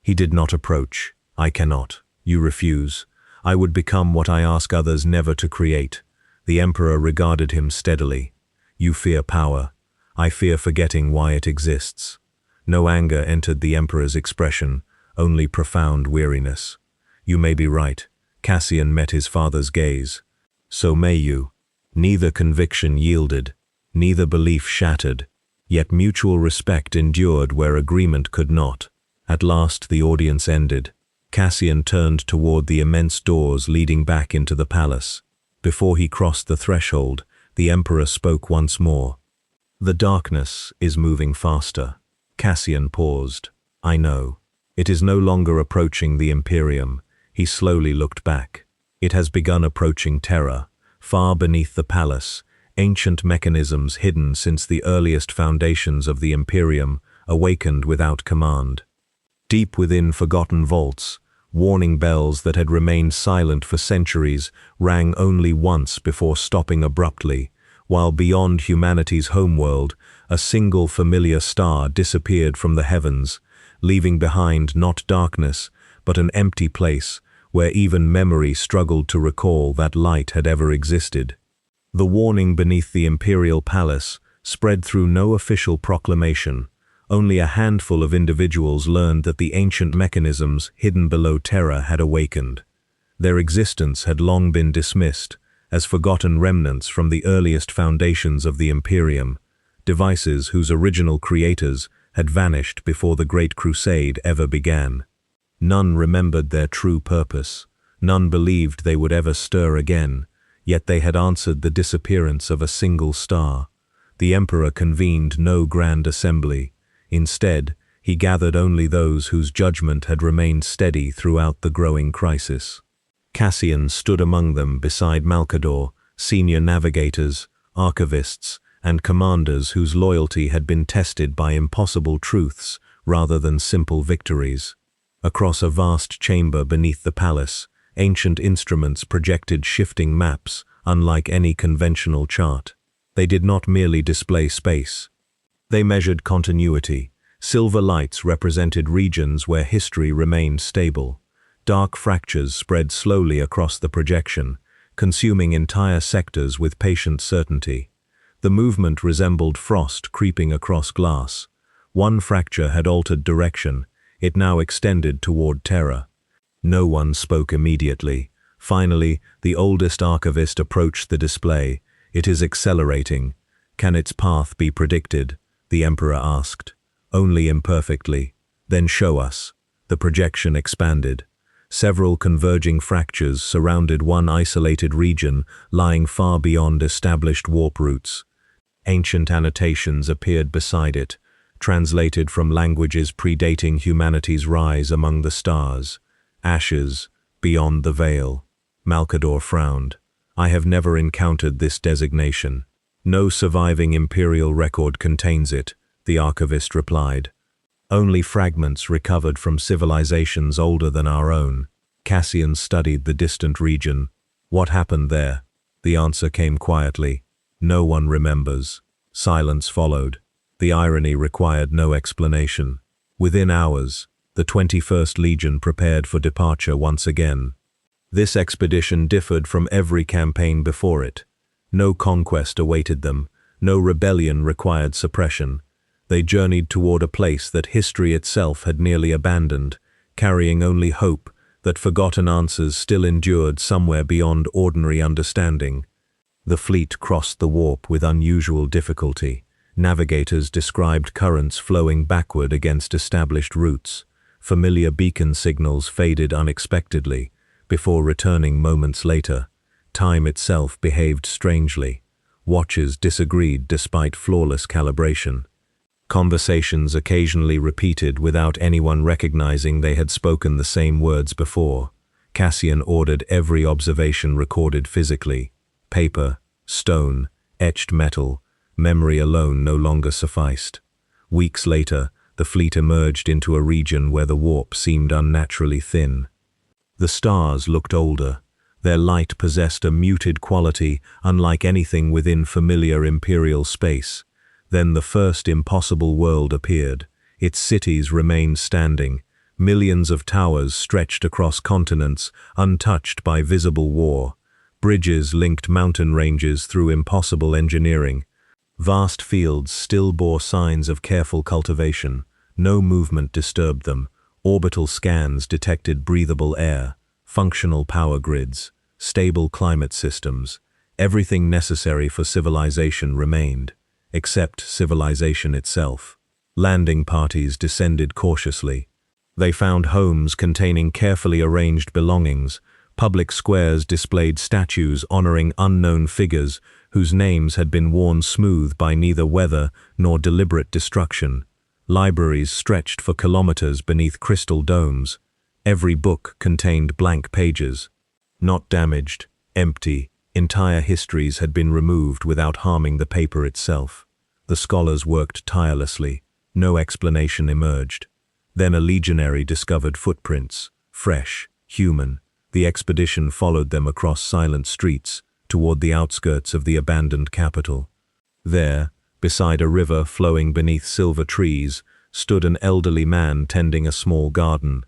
He did not approach. I cannot. You refuse. I would become what I ask others never to create. The emperor regarded him steadily. You fear power. I fear forgetting why it exists. No anger entered the emperor's expression, only profound weariness. You may be right. Cassian met his father's gaze. So may you. Neither conviction yielded, neither belief shattered, yet mutual respect endured where agreement could not. At last the audience ended. Cassian turned toward the immense doors leading back into the palace. Before he crossed the threshold, the emperor spoke once more. The darkness is moving faster. Cassian paused. I know. It is no longer approaching the Imperium. He slowly looked back. It has begun approaching Terra. Far beneath the palace, ancient mechanisms hidden since the earliest foundations of the Imperium awakened without command. Deep within forgotten vaults, warning bells that had remained silent for centuries rang only once before stopping abruptly, while beyond humanity's homeworld, a single familiar star disappeared from the heavens, leaving behind not darkness, but an empty place where even memory struggled to recall that light had ever existed. The warning beneath the imperial palace spread through no official proclamation. Only a handful of individuals learned that the ancient mechanisms hidden below Terra had awakened. Their existence had long been dismissed as forgotten remnants from the earliest foundations of the Imperium, devices whose original creators had vanished before the Great Crusade ever began. None remembered their true purpose. None believed they would ever stir again, yet they had answered the disappearance of a single star. The emperor convened no grand assembly. Instead, he gathered only those whose judgment had remained steady throughout the growing crisis. Cassian stood among them beside Malcador, senior navigators, archivists, and commanders whose loyalty had been tested by impossible truths rather than simple victories. Across a vast chamber beneath the palace, ancient instruments projected shifting maps, unlike any conventional chart. They did not merely display space. They measured continuity. Silver lights represented regions where history remained stable. Dark fractures spread slowly across the projection, consuming entire sectors with patient certainty. The movement resembled frost creeping across glass. One fracture had altered direction. It now extended toward Terra. No one spoke immediately. Finally, the oldest archivist approached the display. "It is accelerating. Can its path be predicted?" the Emperor asked. "Only imperfectly." "Then show us." The projection expanded. Several converging fractures surrounded one isolated region lying far beyond established warp routes. Ancient annotations appeared beside it, translated from languages predating humanity's rise among the stars. "Ashes, beyond the veil." Malcador frowned. "I have never encountered this designation." "No surviving imperial record contains it," the archivist replied. "Only fragments recovered from civilizations older than our own." Cassian studied the distant region. "What happened there?" The answer came quietly. "No one remembers." Silence followed. The irony required no explanation. Within hours, the 21st Legion prepared for departure once again. This expedition differed from every campaign before it. No conquest awaited them, no rebellion required suppression. They journeyed toward a place that history itself had nearly abandoned, carrying only hope that forgotten answers still endured somewhere beyond ordinary understanding. The fleet crossed the warp with unusual difficulty. Navigators described currents flowing backward against established routes. Familiar beacon signals faded unexpectedly, before returning moments later. Time itself behaved strangely. Watches disagreed despite flawless calibration. Conversations occasionally repeated without anyone recognizing they had spoken the same words before. Cassian ordered every observation recorded physically. Paper, stone, etched metal, memory alone no longer sufficed. Weeks later, the fleet emerged into a region where the warp seemed unnaturally thin. The stars looked older. Their light possessed a muted quality unlike anything within familiar imperial space. Then the first impossible world appeared. Its cities remained standing. Millions of towers stretched across continents, untouched by visible war. Bridges linked mountain ranges through impossible engineering. Vast fields still bore signs of careful cultivation. No movement disturbed them. Orbital scans detected breathable air, functional power grids, stable climate systems. Everything necessary for civilization remained, except civilization itself. Landing parties descended cautiously. They found homes containing carefully arranged belongings. Public squares displayed statues honoring unknown figures whose names had been worn smooth by neither weather nor deliberate destruction. Libraries stretched for kilometers beneath crystal domes. Every book contained blank pages. Not damaged, empty, entire histories had been removed without harming the paper itself. The scholars worked tirelessly. No explanation emerged. Then a legionary discovered footprints, fresh, human. The expedition followed them across silent streets, toward the outskirts of the abandoned capital. There, beside a river flowing beneath silver trees, stood an elderly man tending a small garden.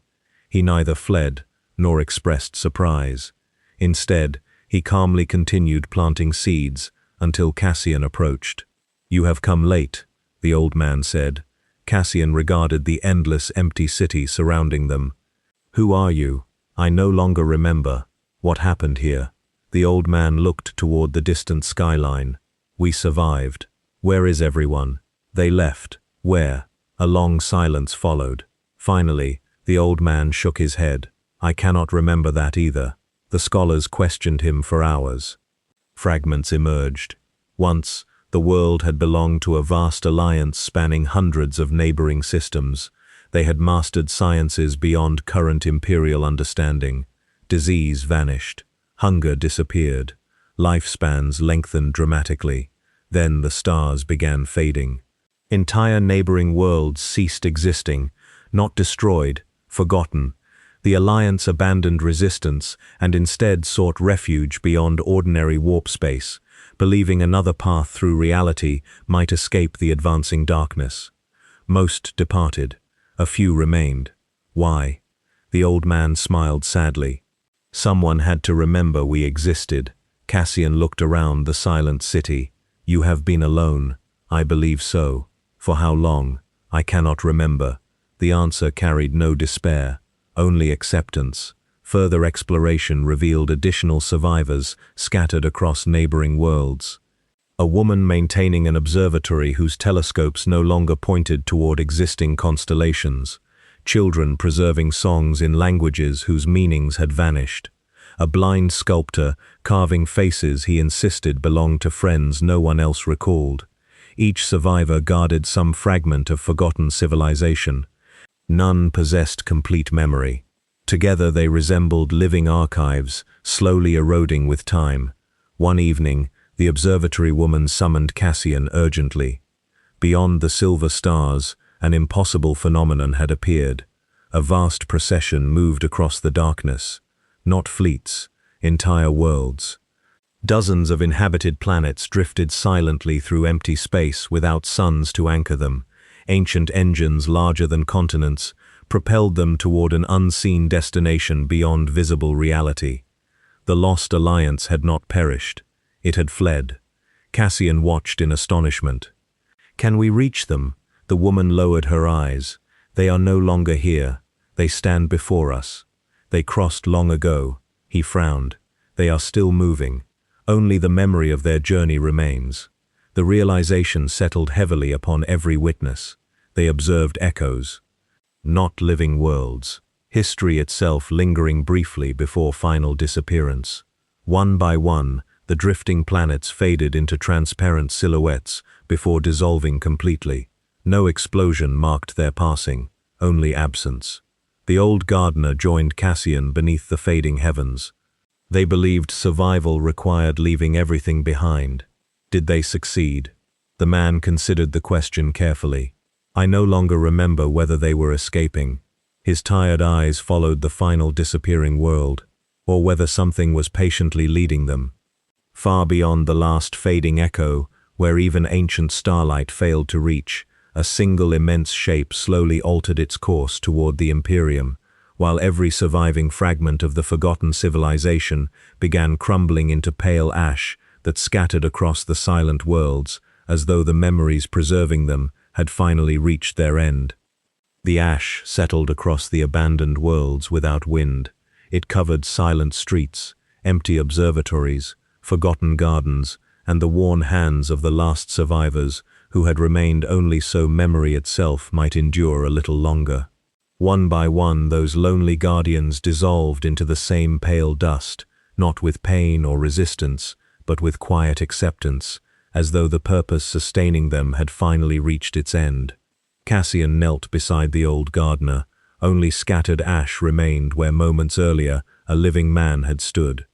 He neither fled nor expressed surprise. Instead, he calmly continued planting seeds until Cassian approached. "You have come late," the old man said. Cassian regarded the endless empty city surrounding them. "Who are you? I no longer remember. What happened here?" The old man looked toward the distant skyline. "We survived. Where is everyone?" "They left." "Where?" A long silence followed. Finally, the old man shook his head. "I cannot remember that either." The scholars questioned him for hours. Fragments emerged. Once, the world had belonged to a vast alliance spanning hundreds of neighboring systems. They had mastered sciences beyond current imperial understanding. Disease vanished. Hunger disappeared. Lifespans lengthened dramatically. Then the stars began fading. Entire neighboring worlds ceased existing, not destroyed, forgotten. The Alliance abandoned resistance and instead sought refuge beyond ordinary warp space, believing another path through reality might escape the advancing darkness. Most departed. A few remained. Why? The old man smiled sadly. Someone had to remember we existed. Cassian looked around the silent city. You have been alone. I believe so. For how long? I cannot remember. The answer carried no despair, only acceptance. Further exploration revealed additional survivors scattered across neighboring worlds. A woman maintaining an observatory whose telescopes no longer pointed toward existing constellations. Children preserving songs in languages whose meanings had vanished. A blind sculptor carving faces he insisted belonged to friends no one else recalled. Each survivor guarded some fragment of forgotten civilization. None possessed complete memory. Together they resembled living archives, slowly eroding with time. One evening, the observatory woman summoned Cassian urgently. Beyond the silver stars, an impossible phenomenon had appeared. A vast procession moved across the darkness. Not fleets, entire worlds. Dozens of inhabited planets drifted silently through empty space without suns to anchor them. Ancient engines larger than continents propelled them toward an unseen destination beyond visible reality. The lost alliance had not perished. It had fled. Cassian watched in astonishment. Can we reach them? The woman lowered her eyes. They are no longer here. They stand before us. They crossed long ago. He frowned. They are still moving. Only the memory of their journey remains. The realization settled heavily upon every witness. They observed echoes. Not living worlds. History itself lingering briefly before final disappearance. One by one, the drifting planets faded into transparent silhouettes before dissolving completely. No explosion marked their passing, only absence. The old gardener joined Cassian beneath the fading heavens. They believed survival required leaving everything behind. Did they succeed? The man considered the question carefully. I no longer remember whether they were escaping. His tired eyes followed the final disappearing world, or whether something was patiently leading them. Far beyond the last fading echo, where even ancient starlight failed to reach, a single immense shape slowly altered its course toward the Imperium, while every surviving fragment of the forgotten civilization began crumbling into pale ash that scattered across the silent worlds, as though the memories preserving them had finally reached their end. The ash settled across the abandoned worlds without wind. It covered silent streets, empty observatories, forgotten gardens, and the worn hands of the last survivors who had remained only so memory itself might endure a little longer. One by one, those lonely guardians dissolved into the same pale dust, not with pain or resistance, but with quiet acceptance, as though the purpose sustaining them had finally reached its end. Cassian knelt beside the old gardener. Only scattered ash remained where moments earlier a living man had stood.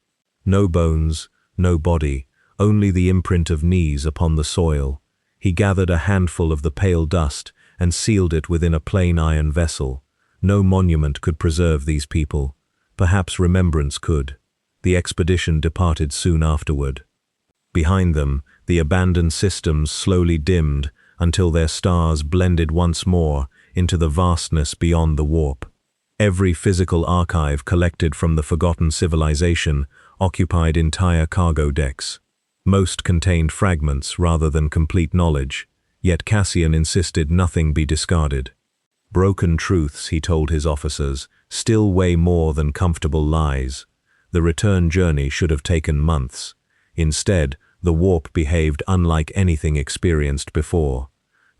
No bones, no body, only the imprint of knees upon the soil. He gathered a handful of the pale dust and sealed it within a plain iron vessel. No monument could preserve these people. Perhaps remembrance could. The expedition departed soon afterward. Behind them, the abandoned systems slowly dimmed until their stars blended once more into the vastness beyond the warp. Every physical archive collected from the forgotten civilization occupied entire cargo decks. Most contained fragments rather than complete knowledge, yet Cassian insisted nothing be discarded. Broken truths, he told his officers, still weigh more than comfortable lies. The return journey should have taken months. Instead, the warp behaved unlike anything experienced before.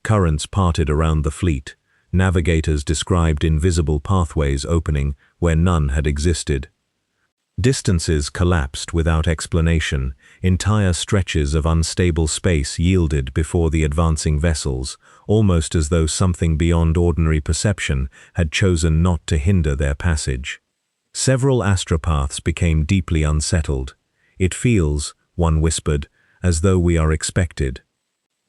Currents parted around the fleet. Navigators described invisible pathways opening where none had existed. Distances collapsed without explanation, entire stretches of unstable space yielded before the advancing vessels, almost as though something beyond ordinary perception had chosen not to hinder their passage. Several astropaths became deeply unsettled. "It feels," one whispered, "as though we are expected."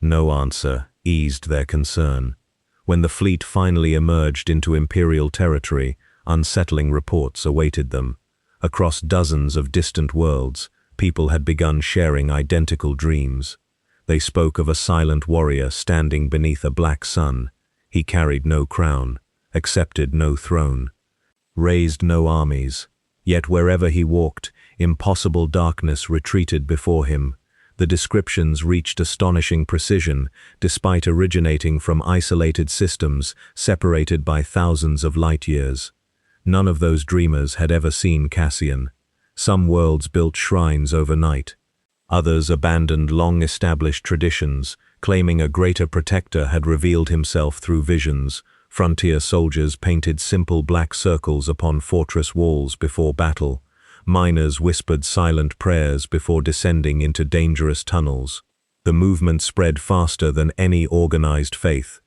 No answer eased their concern. When the fleet finally emerged into Imperial territory, unsettling reports awaited them. Across dozens of distant worlds, people had begun sharing identical dreams. They spoke of a silent warrior standing beneath a black sun. He carried no crown, accepted no throne, raised no armies. Yet wherever he walked, impossible darkness retreated before him. The descriptions reached astonishing precision, despite originating from isolated systems separated by thousands of light years. None of those dreamers had ever seen Cassian. Some worlds built shrines overnight. Others abandoned long-established traditions, claiming a greater protector had revealed himself through visions. Frontier soldiers painted simple black circles upon fortress walls before battle. Miners whispered silent prayers before descending into dangerous tunnels. The movement spread faster than any organized faith.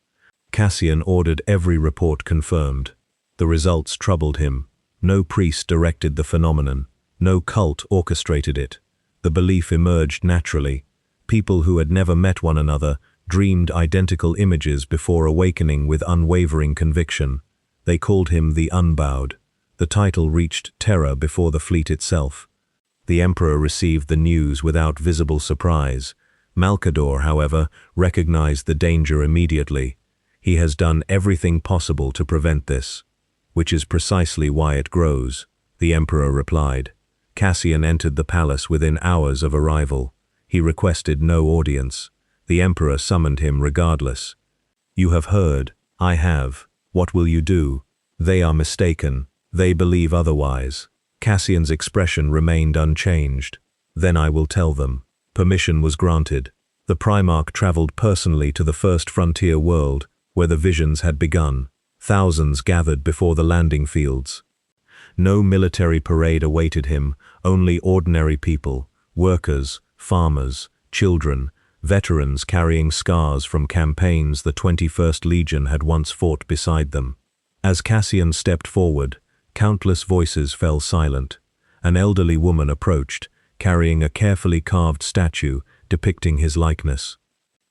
Cassian ordered every report confirmed. The results troubled him. No priest directed the phenomenon. No cult orchestrated it. The belief emerged naturally. People who had never met one another dreamed identical images before awakening with unwavering conviction. They called him the Unbowed. The title reached terror before the fleet itself. The Emperor received the news without visible surprise. Malcador, however, recognized the danger immediately. He has done everything possible to prevent this. "Which is precisely why it grows," the Emperor replied. Cassian entered the palace within hours of arrival. He requested no audience. The Emperor summoned him regardless. "You have heard. I have. What will you do?" "They are mistaken. They believe otherwise." Cassian's expression remained unchanged. "Then I will tell them." Permission was granted. The Primarch traveled personally to the first frontier world, where the visions had begun. Thousands gathered before the landing fields. No military parade awaited him, only ordinary people, workers, farmers, children, veterans carrying scars from campaigns the 21st Legion had once fought beside them. As Cassian stepped forward, countless voices fell silent. An elderly woman approached, carrying a carefully carved statue depicting his likeness.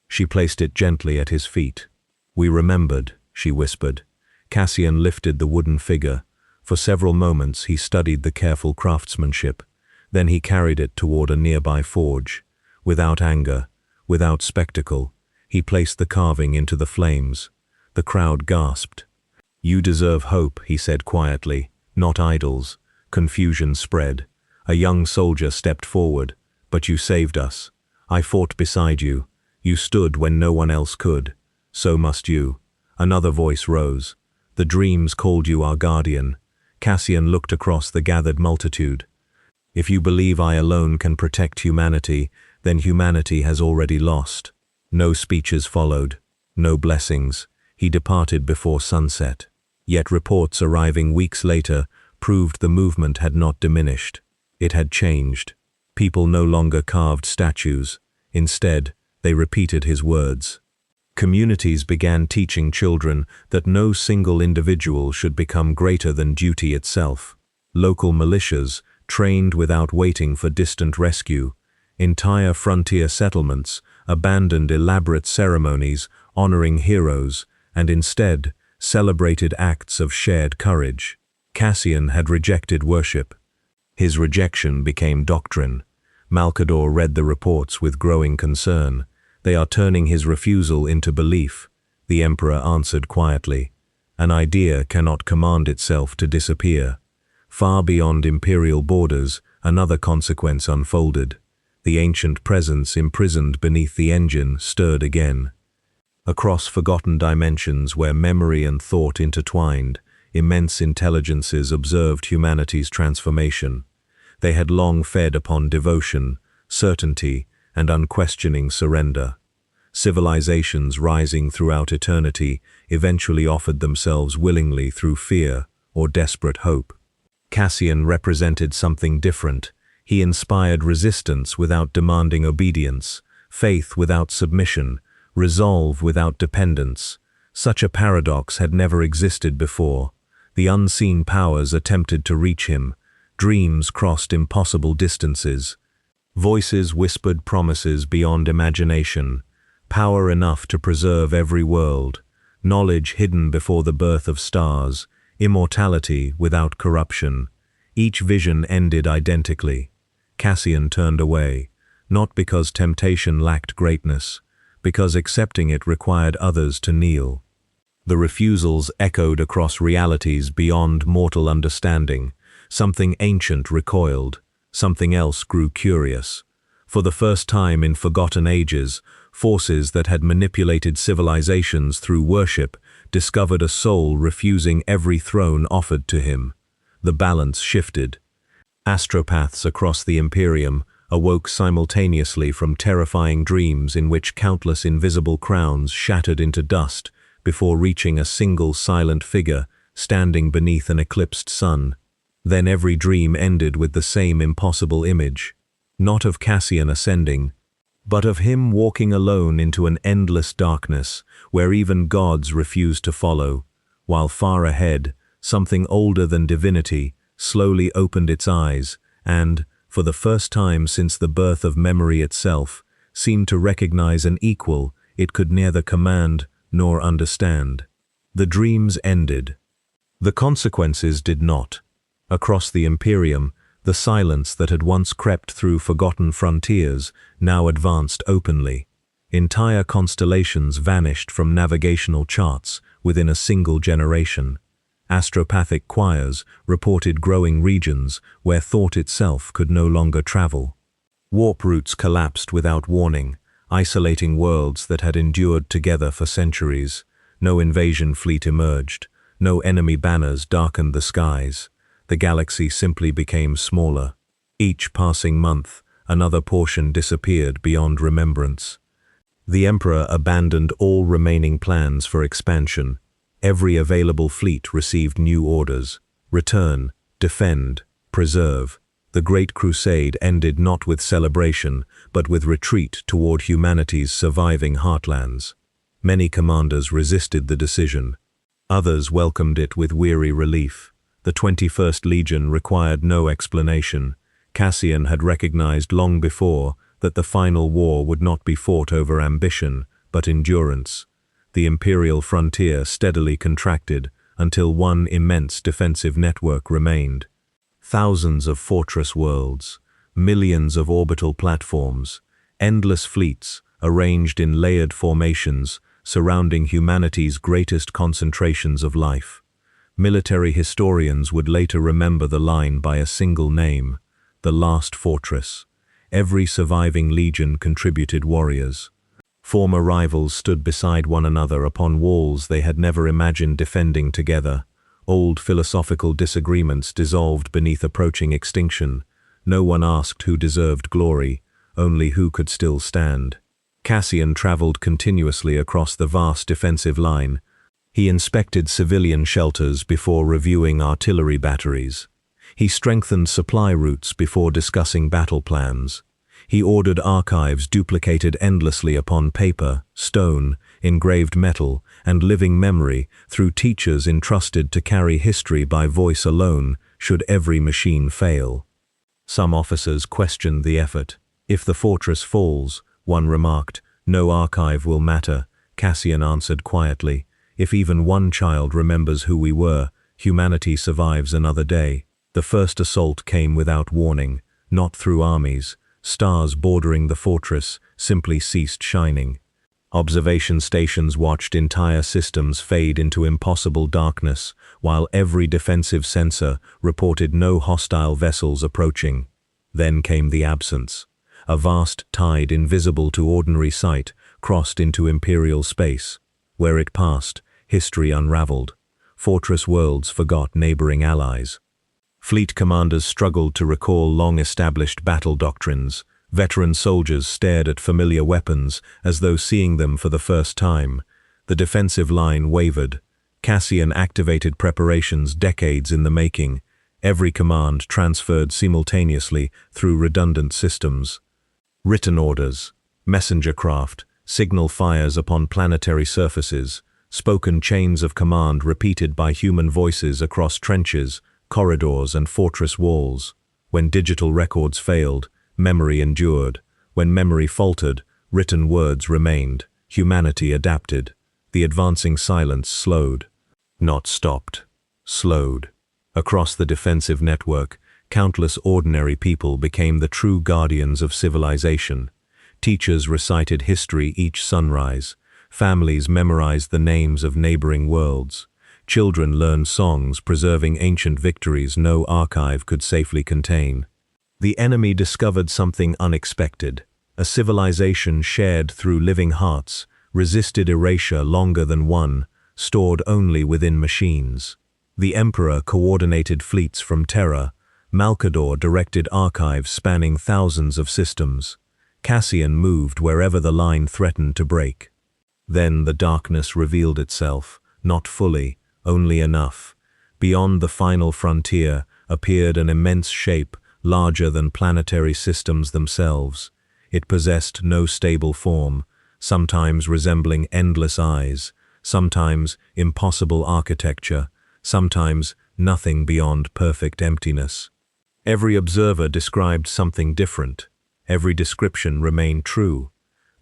She placed it gently at his feet. "We remembered," she whispered. Cassian lifted the wooden figure. For several moments he studied the careful craftsmanship. Then he carried it toward a nearby forge. Without anger, without spectacle, he placed the carving into the flames. The crowd gasped. "You deserve hope," he said quietly, "not idols." Confusion spread. A young soldier stepped forward. "But you saved us. I fought beside you. You stood when no one else could. So must you." Another voice rose. "The dreams called you our guardian." Cassian looked across the gathered multitude. "If you believe I alone can protect humanity, then humanity has already lost." No speeches followed. No blessings. He departed before sunset. Yet reports arriving weeks later proved the movement had not diminished. It had changed. People no longer carved statues. Instead, they repeated his words. Communities began teaching children that no single individual should become greater than duty itself. Local militias trained without waiting for distant rescue. Entire frontier settlements abandoned elaborate ceremonies honoring heroes and instead celebrated acts of shared courage. Cassian had rejected worship. His rejection became doctrine. Malcador read the reports with growing concern. "They are turning his refusal into belief," the Emperor answered quietly. "An idea cannot command itself to disappear." Far beyond imperial borders, another consequence unfolded. The ancient presence imprisoned beneath the engine stirred again. Across forgotten dimensions where memory and thought intertwined, immense intelligences observed humanity's transformation. They had long fed upon devotion, certainty, and unquestioning surrender. Civilizations rising throughout eternity eventually offered themselves willingly through fear or desperate hope. Cassian represented something different. He inspired resistance without demanding obedience, faith without submission, resolve without dependence. Such a paradox had never existed before. The unseen powers attempted to reach him. Dreams crossed impossible distances. Voices whispered promises beyond imagination. Power enough to preserve every world. Knowledge hidden before the birth of stars. Immortality without corruption. Each vision ended identically. Cassian turned away, not because temptation lacked greatness, because accepting it required others to kneel. The refusals echoed across realities beyond mortal understanding. Something ancient recoiled, something else grew curious. For the first time in forgotten ages, forces that had manipulated civilizations through worship discovered a soul refusing every throne offered to him. The balance shifted. Astropaths across the Imperium awoke simultaneously from terrifying dreams in which countless invisible crowns shattered into dust before reaching a single silent figure standing beneath an eclipsed sun. Then every dream ended with the same impossible image, not of Cassian ascending, but of him walking alone into an endless darkness where even gods refused to follow, while far ahead, something older than divinity slowly opened its eyes and, for the first time since the birth of memory itself, seemed to recognize an equal it could neither command nor understand. The dreams ended. The consequences did not. Across the Imperium, the silence that had once crept through forgotten frontiers now advanced openly. Entire constellations vanished from navigational charts within a single generation. Astropathic choirs reported growing regions where thought itself could no longer travel. Warp routes collapsed without warning, isolating worlds that had endured together for centuries. No invasion fleet emerged, no enemy banners darkened the skies. The galaxy simply became smaller. Each passing month, another portion disappeared beyond remembrance. The Emperor abandoned all remaining plans for expansion. Every available fleet received new orders: return, defend, preserve. The Great Crusade ended not with celebration, but with retreat toward humanity's surviving heartlands. Many commanders resisted the decision. Others welcomed it with weary relief. The 21st Legion required no explanation. Cassian had recognized long before that the final war would not be fought over ambition, but endurance. The imperial frontier steadily contracted until one immense defensive network remained. Thousands of fortress worlds, millions of orbital platforms, endless fleets arranged in layered formations surrounding humanity's greatest concentrations of life. Military historians would later remember the line by a single name: the last fortress. Every surviving legion contributed warriors. Former rivals stood beside one another upon walls they had never imagined defending together. Old philosophical disagreements dissolved beneath approaching extinction. No one asked who deserved glory, only who could still stand. Cassian traveled continuously across the vast defensive line. He inspected civilian shelters before reviewing artillery batteries. He strengthened supply routes before discussing battle plans. He ordered archives duplicated endlessly upon paper, stone, engraved metal, and living memory through teachers entrusted to carry history by voice alone should every machine fail. Some officers questioned the effort. If the fortress falls, one remarked, no archive will matter. Cassian answered quietly, if even one child remembers who we were, humanity survives another day. The first assault came without warning, not through armies. Stars bordering the fortress simply ceased shining. Observation stations watched entire systems fade into impossible darkness, while every defensive sensor reported no hostile vessels approaching. Then came the absence. A vast tide invisible to ordinary sight crossed into Imperial space. Where it passed, history unraveled. Fortress worlds forgot neighboring allies. Fleet commanders struggled to recall long-established battle doctrines. Veteran soldiers stared at familiar weapons as though seeing them for the first time. The defensive line wavered. Cassian activated preparations decades in the making. every command transferred simultaneously through redundant systems. Written orders, messenger craft, signal fires upon planetary surfaces, spoken chains of command repeated by human voices across trenches, corridors, and fortress walls. When digital records failed, memory endured. When memory faltered, written words remained. Humanity adapted. The advancing silence slowed. Not stopped. Slowed. Across the defensive network, countless ordinary people became the true guardians of civilization. Teachers recited history each sunrise. Families memorized the names of neighboring worlds. Children learned songs preserving ancient victories no archive could safely contain. The enemy discovered something unexpected. A civilization shared through living hearts, resisted erasure longer than one, stored only within machines. The Emperor coordinated fleets from Terra. Malcador directed archives spanning thousands of systems. Cassian moved wherever the line threatened to break. Then the darkness revealed itself, not fully, only enough. Beyond the final frontier appeared an immense shape, larger than planetary systems themselves. It possessed no stable form, sometimes resembling endless eyes, sometimes impossible architecture, sometimes nothing beyond perfect emptiness. Every observer described something different. Every description remained true.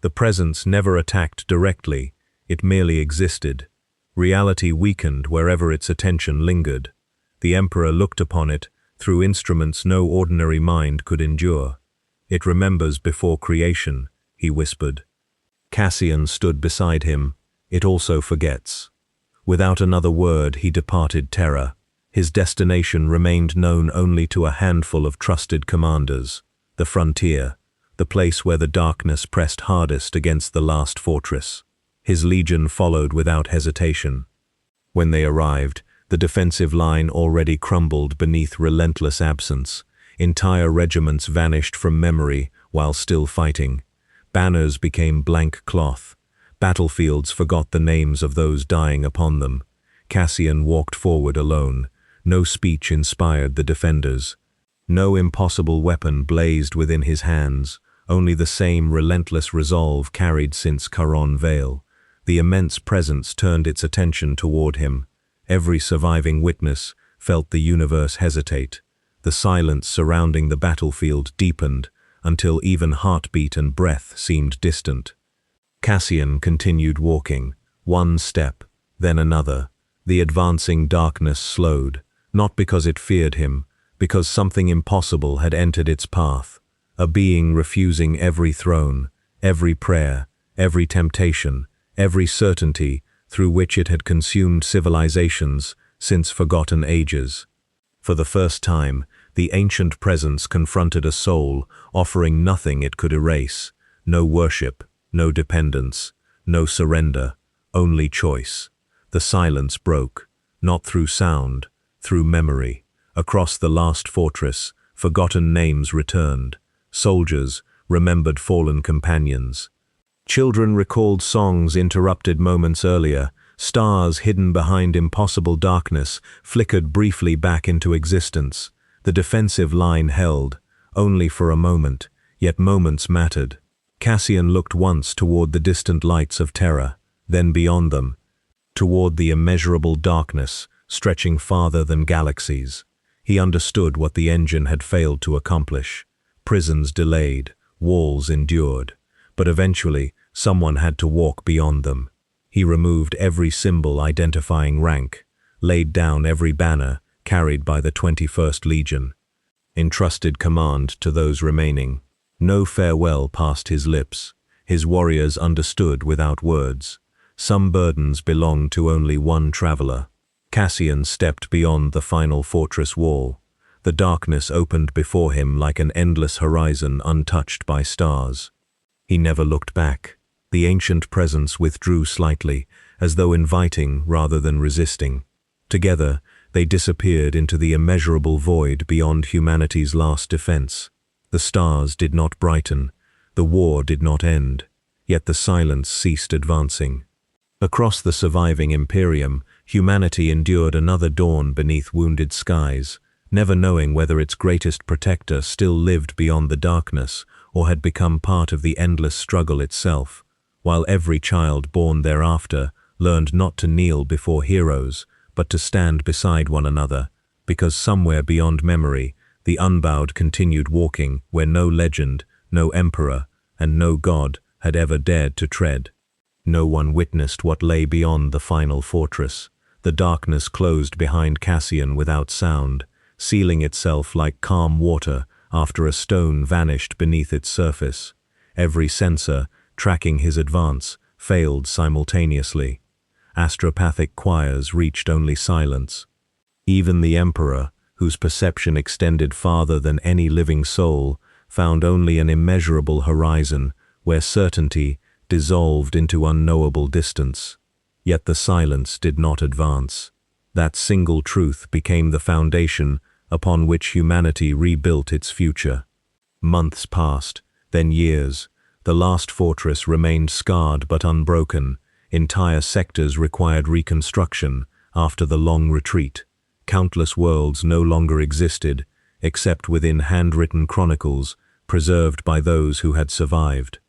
The presence never attacked directly, it merely existed. Reality weakened wherever its attention lingered. The Emperor looked upon it through instruments no ordinary mind could endure. "It remembers before creation," he whispered. Cassian stood beside him. "It also forgets." Without another word, he departed Terra. His destination remained known only to a handful of trusted commanders. The frontier, the place where the darkness pressed hardest against the last fortress. His legion followed without hesitation. When they arrived, the defensive line already crumbled beneath relentless absence. Entire regiments vanished from memory while still fighting. Banners became blank cloth. Battlefields forgot the names of those dying upon them. Cassian walked forward alone. No speech inspired the defenders. No impossible weapon blazed within his hands, only the same relentless resolve carried since Caron Vale. The immense presence turned its attention toward him. Every surviving witness felt the universe hesitate. The silence surrounding the battlefield deepened until even heartbeat and breath seemed distant. Cassian continued walking, one step, then another. The advancing darkness slowed, not because it feared him, because something impossible had entered its path, a being refusing every throne, every prayer, every temptation, every certainty through which it had consumed civilizations since forgotten ages. For the first time, the ancient presence confronted a soul offering nothing it could erase, no worship, no dependence, no surrender, only choice. The silence broke, not through sound, through memory. Across the last fortress, forgotten names returned. Soldiers remembered fallen companions. Children recalled songs interrupted moments earlier. Stars hidden behind impossible darkness flickered briefly back into existence. The defensive line held, only for a moment, yet moments mattered. Cassian looked once toward the distant lights of Terra, then beyond them, toward the immeasurable darkness stretching farther than galaxies. He understood what the engine had failed to accomplish. Prisons delayed, walls endured, but eventually someone had to walk beyond them. He removed every symbol identifying rank, laid down every banner carried by the 21st Legion, entrusted command to those remaining. No farewell passed his lips. His warriors understood without words. Some burdens belonged to only one traveler. Cassian stepped beyond the final fortress wall. The darkness opened before him like an endless horizon untouched by stars. He never looked back. The ancient presence withdrew slightly, as though inviting rather than resisting. Together, they disappeared into the immeasurable void beyond humanity's last defense. The stars did not brighten, the war did not end, yet the silence ceased advancing. Across the surviving Imperium, humanity endured another dawn beneath wounded skies. never knowing whether its greatest protector still lived beyond the darkness or had become part of the endless struggle itself, while every child born thereafter learned not to kneel before heroes, but to stand beside one another, because somewhere beyond memory, the unbowed continued walking where no legend, no emperor, and no god had ever dared to tread. No one witnessed what lay beyond the final fortress. The darkness closed behind Cassian without sound, sealing itself like calm water after a stone vanished beneath its surface. Every sensor, tracking his advance, failed simultaneously. Astropathic choirs reached only silence. Even the Emperor, whose perception extended farther than any living soul, found only an immeasurable horizon where certainty dissolved into unknowable distance. Yet the silence did not advance. That single truth became the foundation upon which humanity rebuilt its future. Months passed, then years. The last fortress remained scarred but unbroken. Entire sectors required reconstruction after the long retreat. Countless worlds no longer existed, except within handwritten chronicles preserved by those who had survived.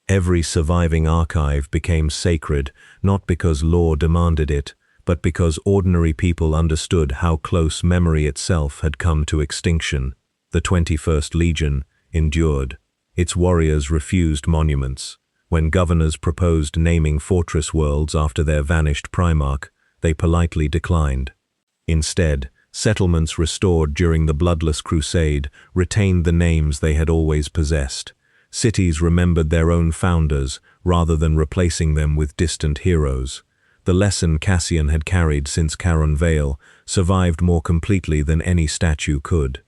Every surviving archive became sacred, not because law demanded it, but because ordinary people understood how close memory itself had come to extinction. The 21st Legion endured. Its warriors refused monuments. When governors proposed naming fortress worlds after their vanished Primarch, they politely declined. Instead, settlements restored during the Bloodless Crusade retained the names they had always possessed. Cities remembered their own founders rather than replacing them with distant heroes. The lesson Cassian had carried since Caron Vale survived more completely than any statue could.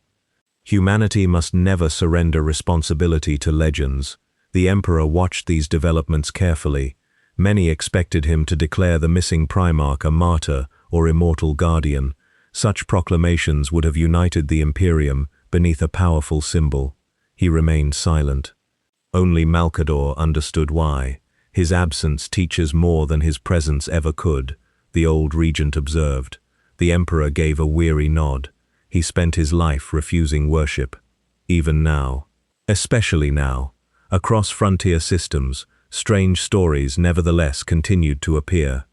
Humanity must never surrender responsibility to legends. The Emperor watched these developments carefully. Many expected him to declare the missing Primarch a martyr or immortal guardian. Such proclamations would have united the Imperium beneath a powerful symbol. He remained silent. Only Malcador understood why. His absence teaches more than his presence ever could, the old regent observed. The Emperor gave a weary nod. He spent his life refusing worship. Even now, especially now, across frontier systems, strange stories nevertheless continued to appear.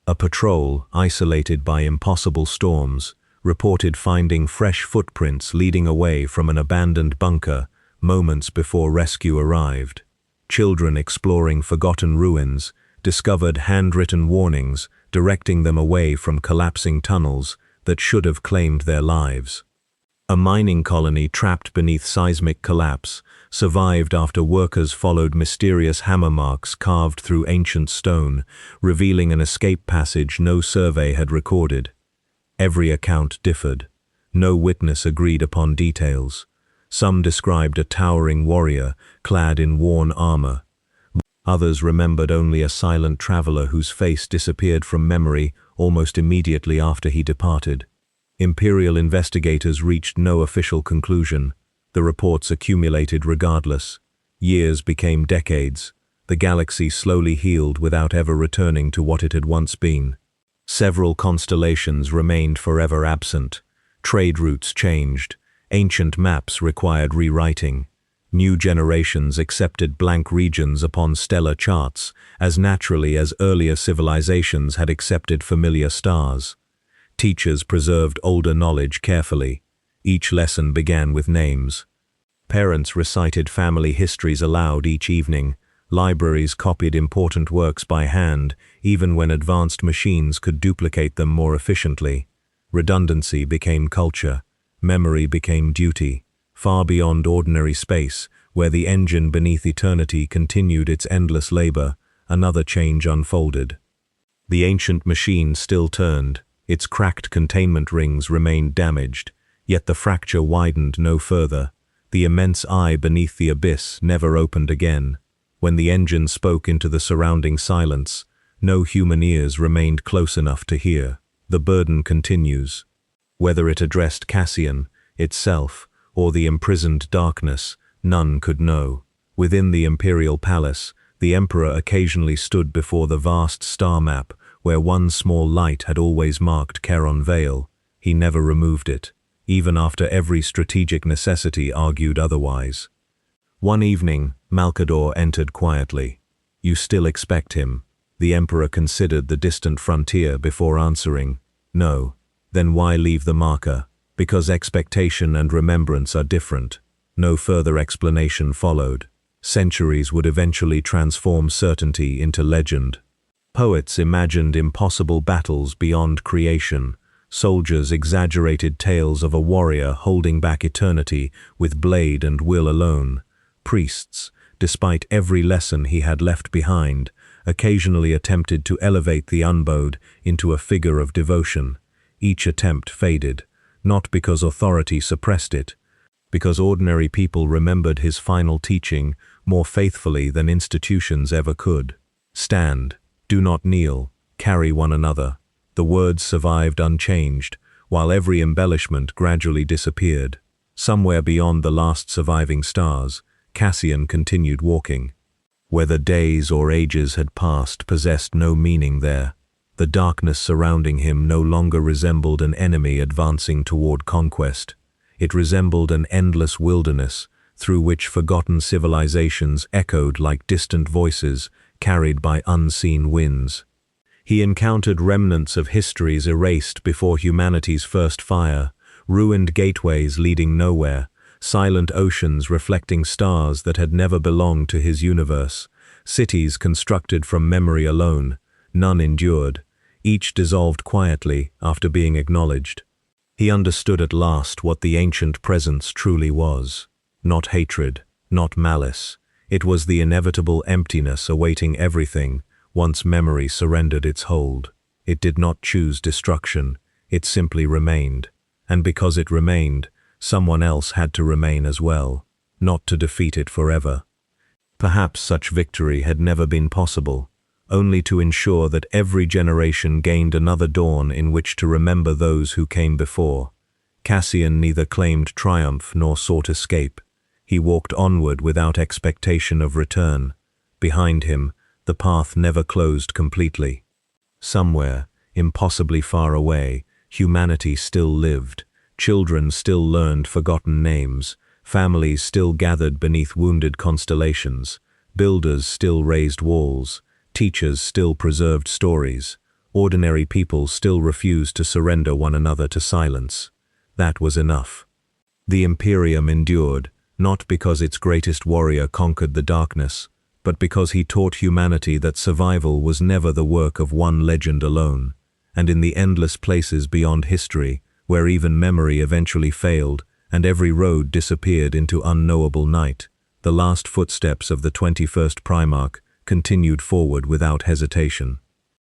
A patrol, isolated by impossible storms, reported finding fresh footprints leading away from an abandoned bunker moments before rescue arrived. Children exploring forgotten ruins discovered handwritten warnings directing them away from collapsing tunnels that should have claimed their lives. A mining colony trapped beneath seismic collapse survived after workers followed mysterious hammer marks carved through ancient stone, revealing an escape passage no survey had recorded. Every account differed. No witness agreed upon details. Some described a towering warrior clad in worn armor. Others remembered only a silent traveler whose face disappeared from memory almost immediately after he departed. Imperial investigators reached no official conclusion. The reports accumulated regardless. Years became decades. The galaxy slowly healed without ever returning to what it had once been. Several constellations remained forever absent. Trade routes changed. Ancient maps required rewriting. New generations accepted blank regions upon stellar charts as naturally as earlier civilizations had accepted familiar stars. Teachers preserved older knowledge carefully. Each lesson began with names. Parents recited family histories aloud each evening. Libraries copied important works by hand, even when advanced machines could duplicate them more efficiently. Redundancy became culture. Memory became duty, far beyond ordinary space, where the engine beneath eternity continued its endless labor. Another change unfolded. The ancient machine still turned. Its cracked containment rings remained damaged, yet the fracture widened no further. The immense eye beneath the abyss never opened again. When the engine spoke into the surrounding silence, no human ears remained close enough to hear. The burden continues. Whether it addressed Cassian, itself, or the imprisoned darkness, none could know. Within the imperial palace, the Emperor occasionally stood before the vast star map where one small light had always marked Caron Vale. He never removed it. even after every strategic necessity argued otherwise. One evening, Malcador entered quietly. "You still expect him?" The Emperor considered the distant frontier before answering. "No." "Then why leave the marker?" "Because expectation and remembrance are different." No further explanation followed. Centuries would eventually transform certainty into legend. Poets imagined impossible battles beyond creation. Soldiers exaggerated tales of a warrior holding back eternity with blade and will alone. Priests, despite every lesson he had left behind, occasionally attempted to elevate the unbowed into a figure of devotion. Each attempt faded, not because authority suppressed it, because ordinary people remembered his final teaching more faithfully than institutions ever could. "Stand, do not kneel, carry one another." The words survived unchanged, while every embellishment gradually disappeared. Somewhere beyond the last surviving stars, Cassian continued walking. Whether days or ages had passed possessed no meaning there. The darkness surrounding him no longer resembled an enemy advancing toward conquest. It resembled an endless wilderness, through which forgotten civilizations echoed like distant voices carried by unseen winds. He encountered remnants of histories erased before humanity's first fire, ruined gateways leading nowhere, silent oceans reflecting stars that had never belonged to his universe, cities constructed from memory alone. None endured. Each dissolved quietly after being acknowledged. He understood at last what the ancient presence truly was. Not hatred, not malice. It was the inevitable emptiness awaiting everything once memory surrendered its hold. It did not choose destruction, it simply remained. And because it remained, someone else had to remain as well, not to defeat it forever. Perhaps such victory had never been possible, only to ensure that every generation gained another dawn in which to remember those who came before. Cassian neither claimed triumph nor sought escape. He walked onward without expectation of return. Behind him, the path never closed completely. Somewhere, impossibly far away, humanity still lived. Children still learned forgotten names. Families still gathered beneath wounded constellations. Builders still raised walls. Teachers still preserved stories. Ordinary people still refused to surrender one another to silence. That was enough. The Imperium endured, not because its greatest warrior conquered the darkness, but because he taught humanity that survival was never the work of one legend alone. And in the endless places beyond history, where even memory eventually failed and every road disappeared into unknowable night, the last footsteps of the 21st Primarch continued forward without hesitation.